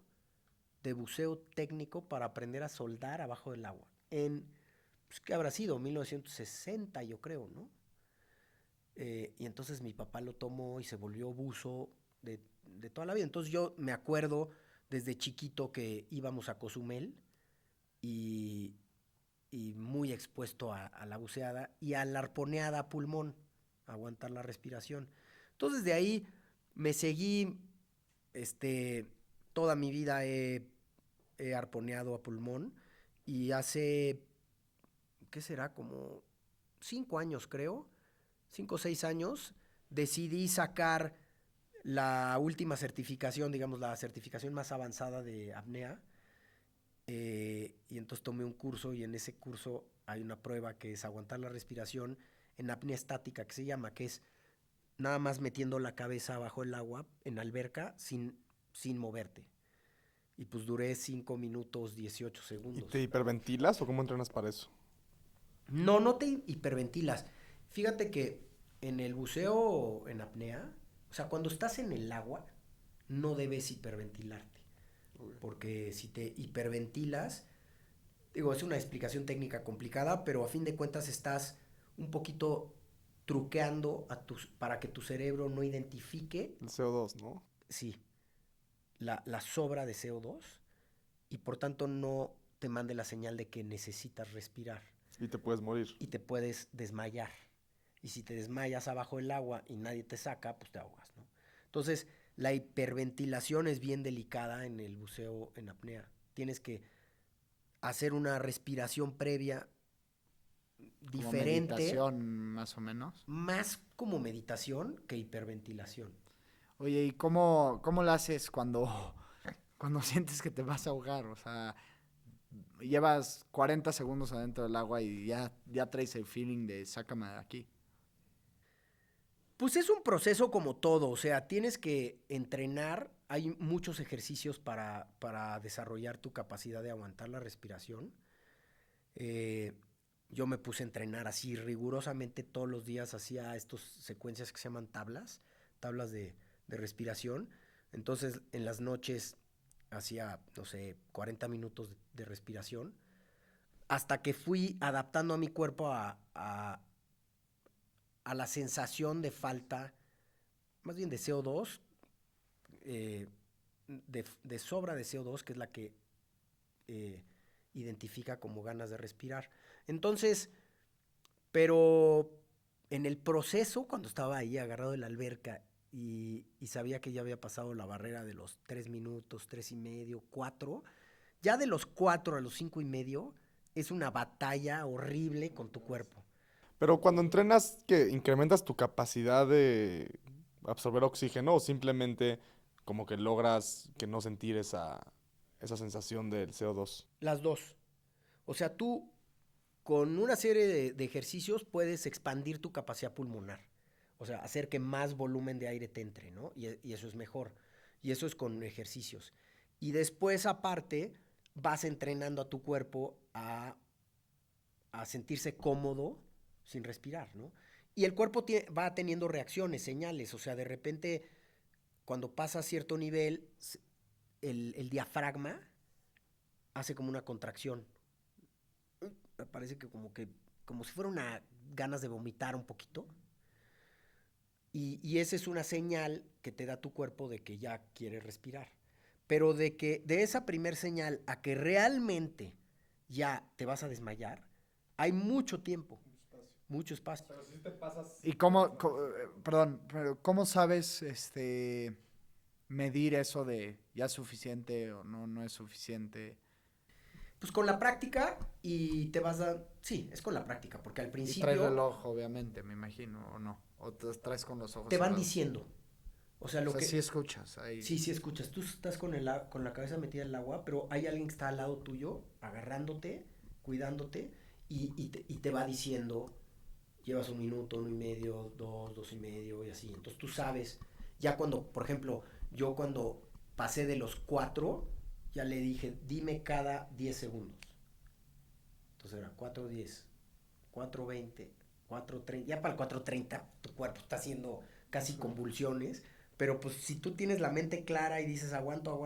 de buceo técnico para aprender a soldar abajo del agua. Pues, ¿qué habrá sido? 1960, yo creo, ¿no? Y entonces mi papá lo tomó y se volvió buzo de toda la vida. Entonces yo me acuerdo desde chiquito que íbamos a Cozumel y, y muy expuesto a la buceada y a la arponeada a pulmón, a aguantar la respiración. Entonces de ahí me seguí, este, toda mi vida he arponeado a pulmón y hace, ¿qué será? Como 5 años creo, 5 o 6 años, decidí sacar la última certificación, digamos la certificación más avanzada de apnea. Y entonces tomé un curso y en ese curso hay una prueba que es aguantar la respiración en apnea estática, que se llama, que es nada más metiendo la cabeza bajo el agua en alberca sin moverte. Y pues duré 5 minutos 18 ¿Y te segundos. hiperventilas o cómo entrenas para eso? No te hiperventilas. Fíjate que en el buceo en apnea, o sea, cuando estás en el agua, no debes hiperventilarte. Porque si te hiperventilas, digo, es una explicación técnica complicada, pero a fin de cuentas estás un poquito truqueando para que tu cerebro no identifique, El CO2, ¿no? sí, la sobra de CO2 y por tanto no te mande la señal de que necesitas respirar Y te puedes morir. y te puedes desmayar. Y si te desmayas abajo del agua y nadie te saca, pues te ahogas, ¿no? Entonces, la hiperventilación es bien delicada en el buceo en apnea. Tienes que hacer una respiración previa Como diferente, meditación, más o menos. más como meditación que hiperventilación. Oye, ¿y cómo lo haces cuando sientes que te vas a ahogar? O sea, llevas 40 segundos adentro del agua y ya traes el feeling de sácame de aquí. Pues es un proceso como todo, o sea, tienes que entrenar, hay muchos ejercicios para desarrollar tu capacidad de aguantar la respiración. Eh, yo me puse a entrenar así rigurosamente todos los días, hacía estas secuencias que se llaman tablas de respiración. Entonces en las noches hacía, no sé, 40 minutos de respiración, hasta que fui adaptando a mi cuerpo a la sensación de falta, más bien de CO2, de sobra de CO2, que es la que identifica como ganas de respirar. Entonces, pero en el proceso, cuando estaba ahí agarrado de la alberca y sabía que ya había pasado la barrera de los 3 minutos, 3 y medio, 4, ya de los 4 a los 5 y medio es una batalla horrible con tu cuerpo. Pero cuando entrenas, ¿qué? ¿Incrementas tu capacidad de absorber oxígeno o simplemente como que logras que no sentir esa sensación del CO2? Las dos. O sea, tú con una serie de ejercicios puedes expandir tu capacidad pulmonar. O sea, hacer que más volumen de aire te entre, ¿no? Y eso es mejor. Y eso es con ejercicios. Y después, aparte, vas entrenando a tu cuerpo a sentirse cómodo sin respirar, ¿no? Y el cuerpo va teniendo reacciones, señales. O sea, de repente, cuando pasa a cierto nivel, el diafragma hace como una contracción. Parece como si fuera una ganas de vomitar un poquito. Y esa es una señal que te da tu cuerpo de que ya quiere respirar. Pero de esa primer señal a que realmente ya te vas a desmayar, hay mucho tiempo, mucho espacio. Pero si te pasas... ¿Y perdón, pero cómo sabes medir eso de ya es suficiente o no es suficiente? Pues con la práctica y te vas a... Sí, es con la práctica, porque al Y principio traes reloj, obviamente, me imagino, o no. O te traes con los ojos te van cerrados. diciendo. O sea, O sea, sí escuchas ahí. Sí escuchas. Tú estás con la cabeza metida en el agua, pero hay alguien que está al lado tuyo, agarrándote, cuidándote, y te va diciendo, llevas 1 minuto, 1 y medio, 2, 2 y medio, y así. Entonces tú sabes, ya cuando, por ejemplo, yo cuando pasé de los 4, ya le dije, dime cada 10 segundos. Entonces era 4:10, 4:20, 4:30. Ya para el 4:30 tu cuerpo está haciendo casi convulsiones. Pero pues si tú tienes la mente clara y dices aguanto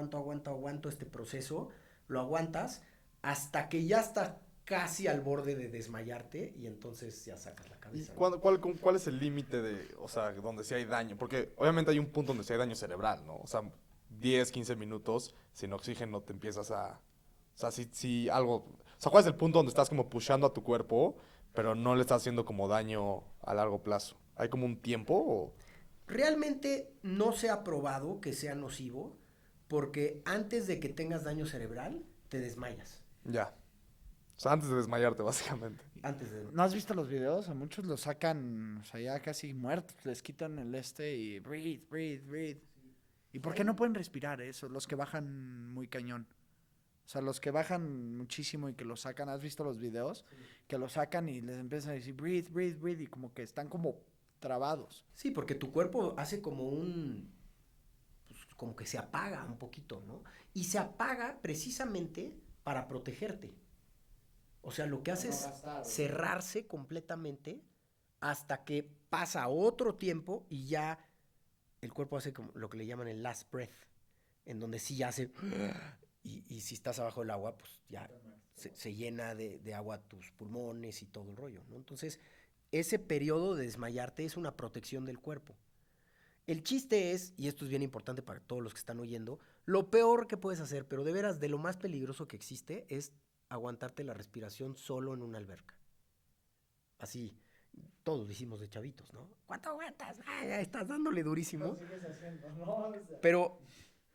este proceso, lo aguantas hasta que ya estás casi al borde de desmayarte y entonces ya sacas la ¿Y cabeza. cuál es el límite de, o sea, donde sí hay daño? Porque obviamente hay un punto donde sí hay daño cerebral, ¿no? O sea, 10, 15 minutos sin oxígeno te empiezas a... O sea, si algo... O sea, ¿cuál es el punto donde estás como pushando a tu cuerpo, pero no le estás haciendo como daño a largo plazo? ¿Hay como un tiempo o...? Realmente no se ha probado que sea nocivo porque antes de que tengas daño cerebral te desmayas. Ya. O sea, antes de desmayarte, básicamente. Antes de... ¿No has visto los videos? A muchos los sacan, o sea, ya casi muertos. Les quitan el y breathe. ¿Y por qué no pueden respirar eso? Los que bajan muy cañón. O sea, los que bajan muchísimo y que lo sacan, ¿has visto los videos? Sí. Que lo sacan y les empiezan a decir breathe, y como que están como trabados. Sí, porque tu cuerpo hace pues, como que se apaga un poquito, ¿no? Y se apaga precisamente para protegerte. O sea, lo que hace es cerrarse completamente hasta que pasa otro tiempo y ya el cuerpo hace como lo que le llaman el last breath, en donde sí ya hace... Y si estás abajo del agua, pues ya se llena de agua tus pulmones y todo el rollo, ¿no? Entonces, ese periodo de desmayarte es una protección del cuerpo. El chiste es, y esto es bien importante para todos los que están oyendo, lo peor que puedes hacer, pero de veras, de lo más peligroso que existe, es aguantarte la respiración solo en una alberca. Así, todos lo hicimos de chavitos, ¿no? ¿Cuánto aguantas? Ya estás dándole durísimo. Sigues haciendo, ¿no? O sea... Pero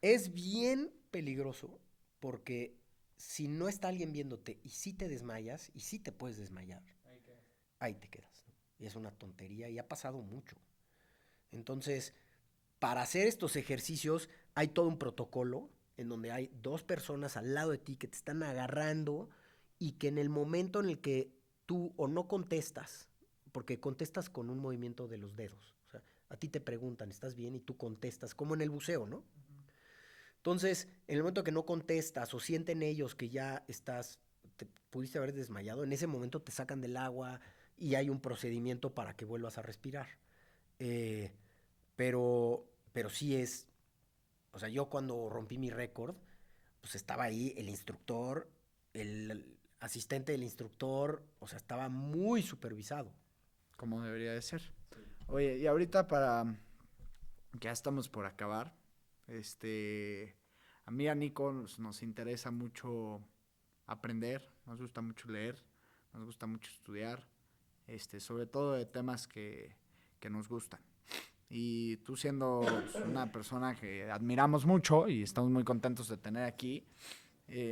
es bien peligroso porque si no está alguien viéndote y si te desmayas y si te puedes desmayar, ahí te quedas, ¿no? Y es una tontería y ha pasado mucho. Entonces, para hacer estos ejercicios hay todo un protocolo en donde hay 2 personas al lado de ti que te están agarrando y que en el momento en el que tú o no contestas, porque contestas con un movimiento de los dedos, o sea, a ti te preguntan, ¿estás bien? Y tú contestas, como en el buceo, ¿no? Entonces, en el momento que no contestas o sienten ellos que ya te pudiste haber desmayado, en ese momento te sacan del agua y hay un procedimiento para que vuelvas a respirar. Pero sí es, o sea, yo cuando rompí mi récord, pues estaba ahí el instructor, el asistente del instructor, o sea, estaba muy supervisado. Como debería de ser. Sí. Oye, y ahorita que ya estamos por acabar, A mí, a Nico, nos interesa mucho aprender, nos gusta mucho leer, nos gusta mucho estudiar, sobre todo de temas que nos gustan. Y tú siendo una persona que admiramos mucho y estamos muy contentos de tener aquí,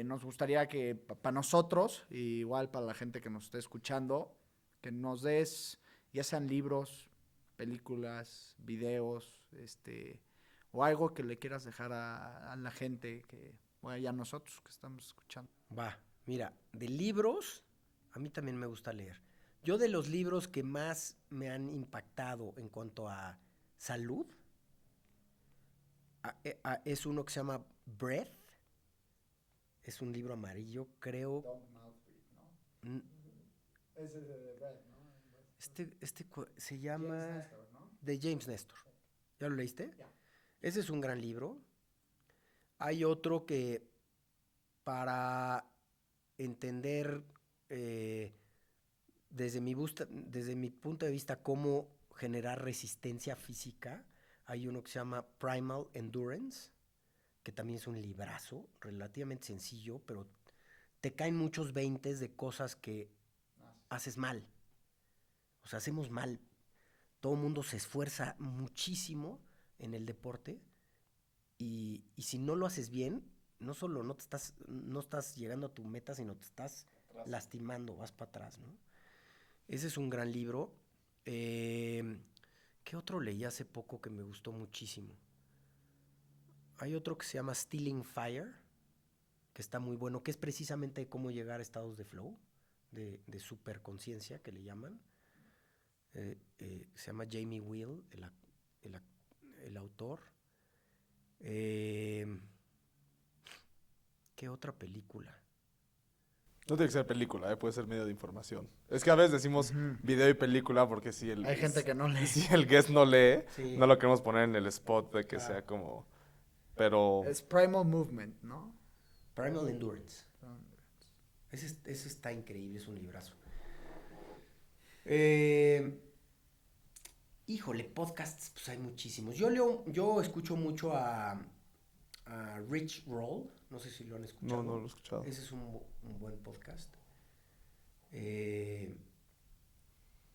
nos gustaría que para nosotros, y igual para la gente que nos esté escuchando, que nos des, ya sean libros, películas, videos, o algo que le quieras dejar a la gente, y a nosotros que estamos escuchando. Va, mira, de libros, a mí también me gusta leer. Yo de los libros que más me han impactado en cuanto a salud, es uno que se llama Breath. Es un libro amarillo, creo. Don't mouth breathe, ¿no? Ese es de Breath, ¿no? Se llama James Nestor, ¿no? de James Nestor. ¿Ya lo leíste? Ya. Ese es un gran libro. Hay otro que para entender desde mi punto de vista cómo generar resistencia física, hay uno que se llama Primal Endurance, que también es un librazo, relativamente sencillo, pero te caen muchos veintes de cosas que haces mal. O sea, hacemos mal. Todo el mundo se esfuerza muchísimo en el deporte y si no lo haces bien, no solo no estás llegando a tu meta, sino te estás lastimando, vas para atrás, ¿no? Ese es un gran libro. ¿Qué otro leí hace poco que me gustó muchísimo? Hay otro que se llama Stealing Fire, que está muy bueno, que es precisamente cómo llegar a estados de flow, de superconciencia, que le llaman. Se llama Jamie Wheal, el autor. ¿Qué otra película? No tiene que ser película, puede ser medio de información. Es que a veces decimos video y película porque Hay gente que no lee. Si el guest no lee, Sí. no lo queremos poner en el spot de que sea como... Pero... Es Primal Movement, ¿no? Primal Endurance. Ese está increíble, es un librazo. Híjole, podcasts, pues hay muchísimos. Yo escucho mucho a Rich Roll, no sé si lo han escuchado. No lo he escuchado. Ese es un buen podcast. Ese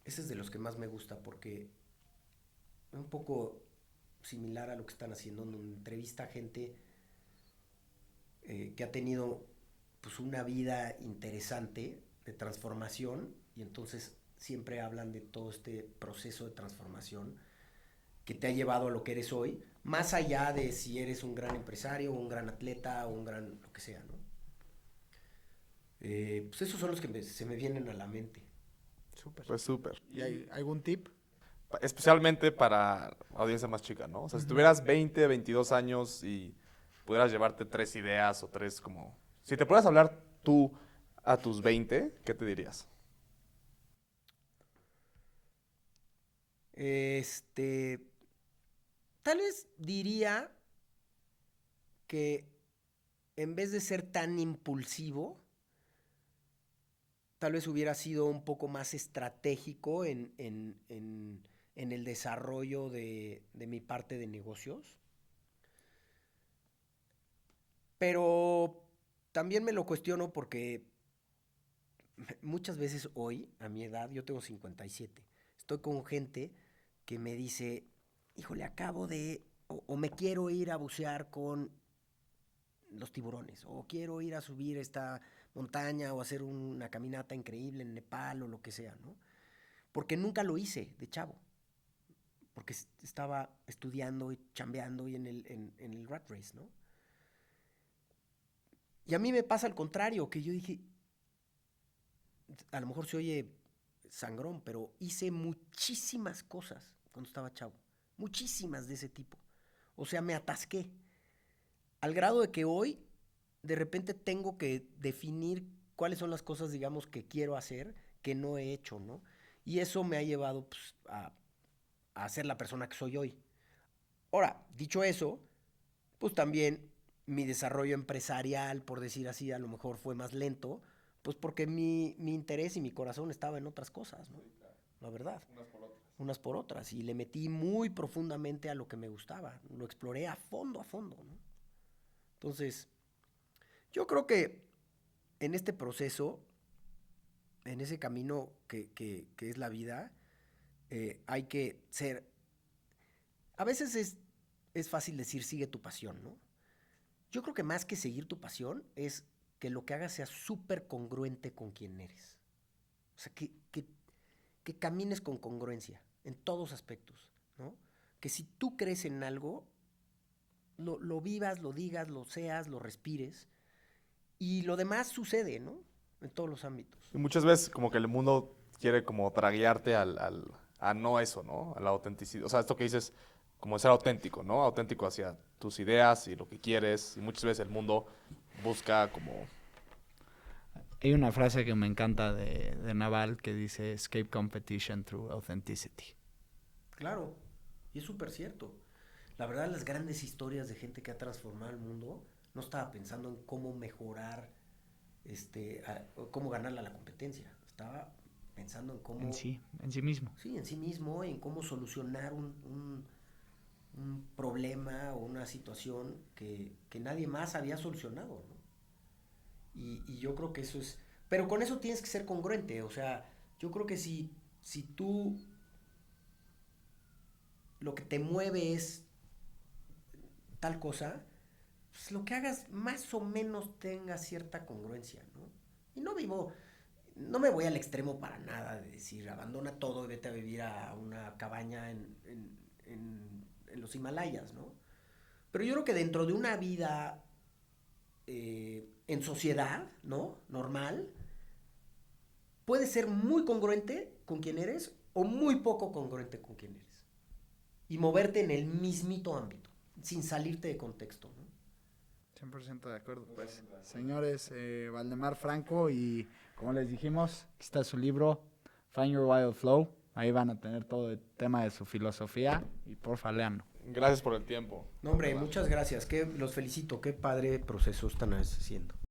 es de los que más me gusta porque es un poco similar a lo que están haciendo, donde entrevista a gente que ha tenido pues una vida interesante de transformación y entonces siempre hablan de todo este proceso de transformación que te ha llevado a lo que eres hoy, más allá de si eres un gran empresario, un gran atleta o un gran lo que sea, ¿no? Pues esos son los que se me vienen a la mente. Súper. Pues súper. ¿Y hay algún tip? Especialmente para audiencia más chica, ¿no? O sea, si tuvieras 20, 22 años y pudieras llevarte 3 ideas o 3 como... Si te pudieras hablar tú a tus 20, ¿qué te dirías? Tal vez diría que en vez de ser tan impulsivo, tal vez hubiera sido un poco más estratégico en el desarrollo de mi parte de negocios. Pero también me lo cuestiono porque muchas veces hoy, a mi edad, yo tengo 57, estoy con gente que me dice, híjole, acabo de, o me quiero ir a bucear con los tiburones, o quiero ir a subir esta montaña o hacer una caminata increíble en Nepal o lo que sea, ¿no? Porque nunca lo hice de chavo, porque estaba estudiando y chambeando y en el rat race, ¿no? Y a mí me pasa al contrario, que yo dije, a lo mejor se oye sangrón, pero hice muchísimas cosas cuando estaba chavo, muchísimas de ese tipo. O sea, me atasqué, al grado de que hoy de repente tengo que definir cuáles son las cosas, digamos, que quiero hacer, que no he hecho, ¿no? Y eso me ha llevado pues, a ser la persona que soy hoy. Ahora, dicho eso, pues también mi desarrollo empresarial, por decir así, a lo mejor fue más lento, pues porque mi interés y mi corazón estaba en otras cosas, ¿no? La verdad. unas por otras, y le metí muy profundamente a lo que me gustaba, lo exploré a fondo, ¿no? Entonces, yo creo que en este proceso, en ese camino que es la vida, hay que ser... A veces es fácil decir sigue tu pasión, ¿no? Yo creo que más que seguir tu pasión es que lo que hagas sea súper congruente con quien eres. O sea, que camines con congruencia en todos aspectos, ¿no? Que si tú crees en algo, lo vivas, lo digas, lo seas, lo respires, y lo demás sucede, ¿no? En todos los ámbitos. Y muchas veces como que el mundo quiere como traguearte a no eso, ¿no? A la autenticidad. O sea, esto que dices, como ser auténtico, ¿no? Auténtico hacia tus ideas y lo que quieres. Y muchas veces el mundo busca como... Hay una frase que me encanta de Naval que dice escape competition through authenticity. Claro, y es súper cierto. La verdad, las grandes historias de gente que ha transformado el mundo no estaba pensando en cómo mejorar, cómo ganarle a la competencia. Estaba pensando en cómo... En sí mismo. Sí, en sí mismo, en cómo solucionar un problema o una situación que nadie más había solucionado, ¿no? Y yo creo que eso es... Pero con eso tienes que ser congruente, o sea, yo creo que si tú lo que te mueve es tal cosa, pues lo que hagas más o menos tenga cierta congruencia, ¿no? Y no me voy al extremo para nada de decir, abandona todo y vete a vivir a una cabaña en los Himalayas, ¿no? Pero yo creo que dentro de una vida en sociedad, ¿no? Normal, puedes ser muy congruente con quien eres o muy poco congruente con quien eres. Y moverte en el mismito ámbito, sin salirte de contexto, ¿no? 100% de acuerdo, pues. Señores, Valdemar Franco, y como les dijimos, aquí está su libro, Find Your Wild Flow. Ahí van a tener todo el tema de su filosofía y porfa, léanlo. Gracias por el tiempo. No, hombre, muchas gracias. Los felicito. Qué padre proceso están haciendo.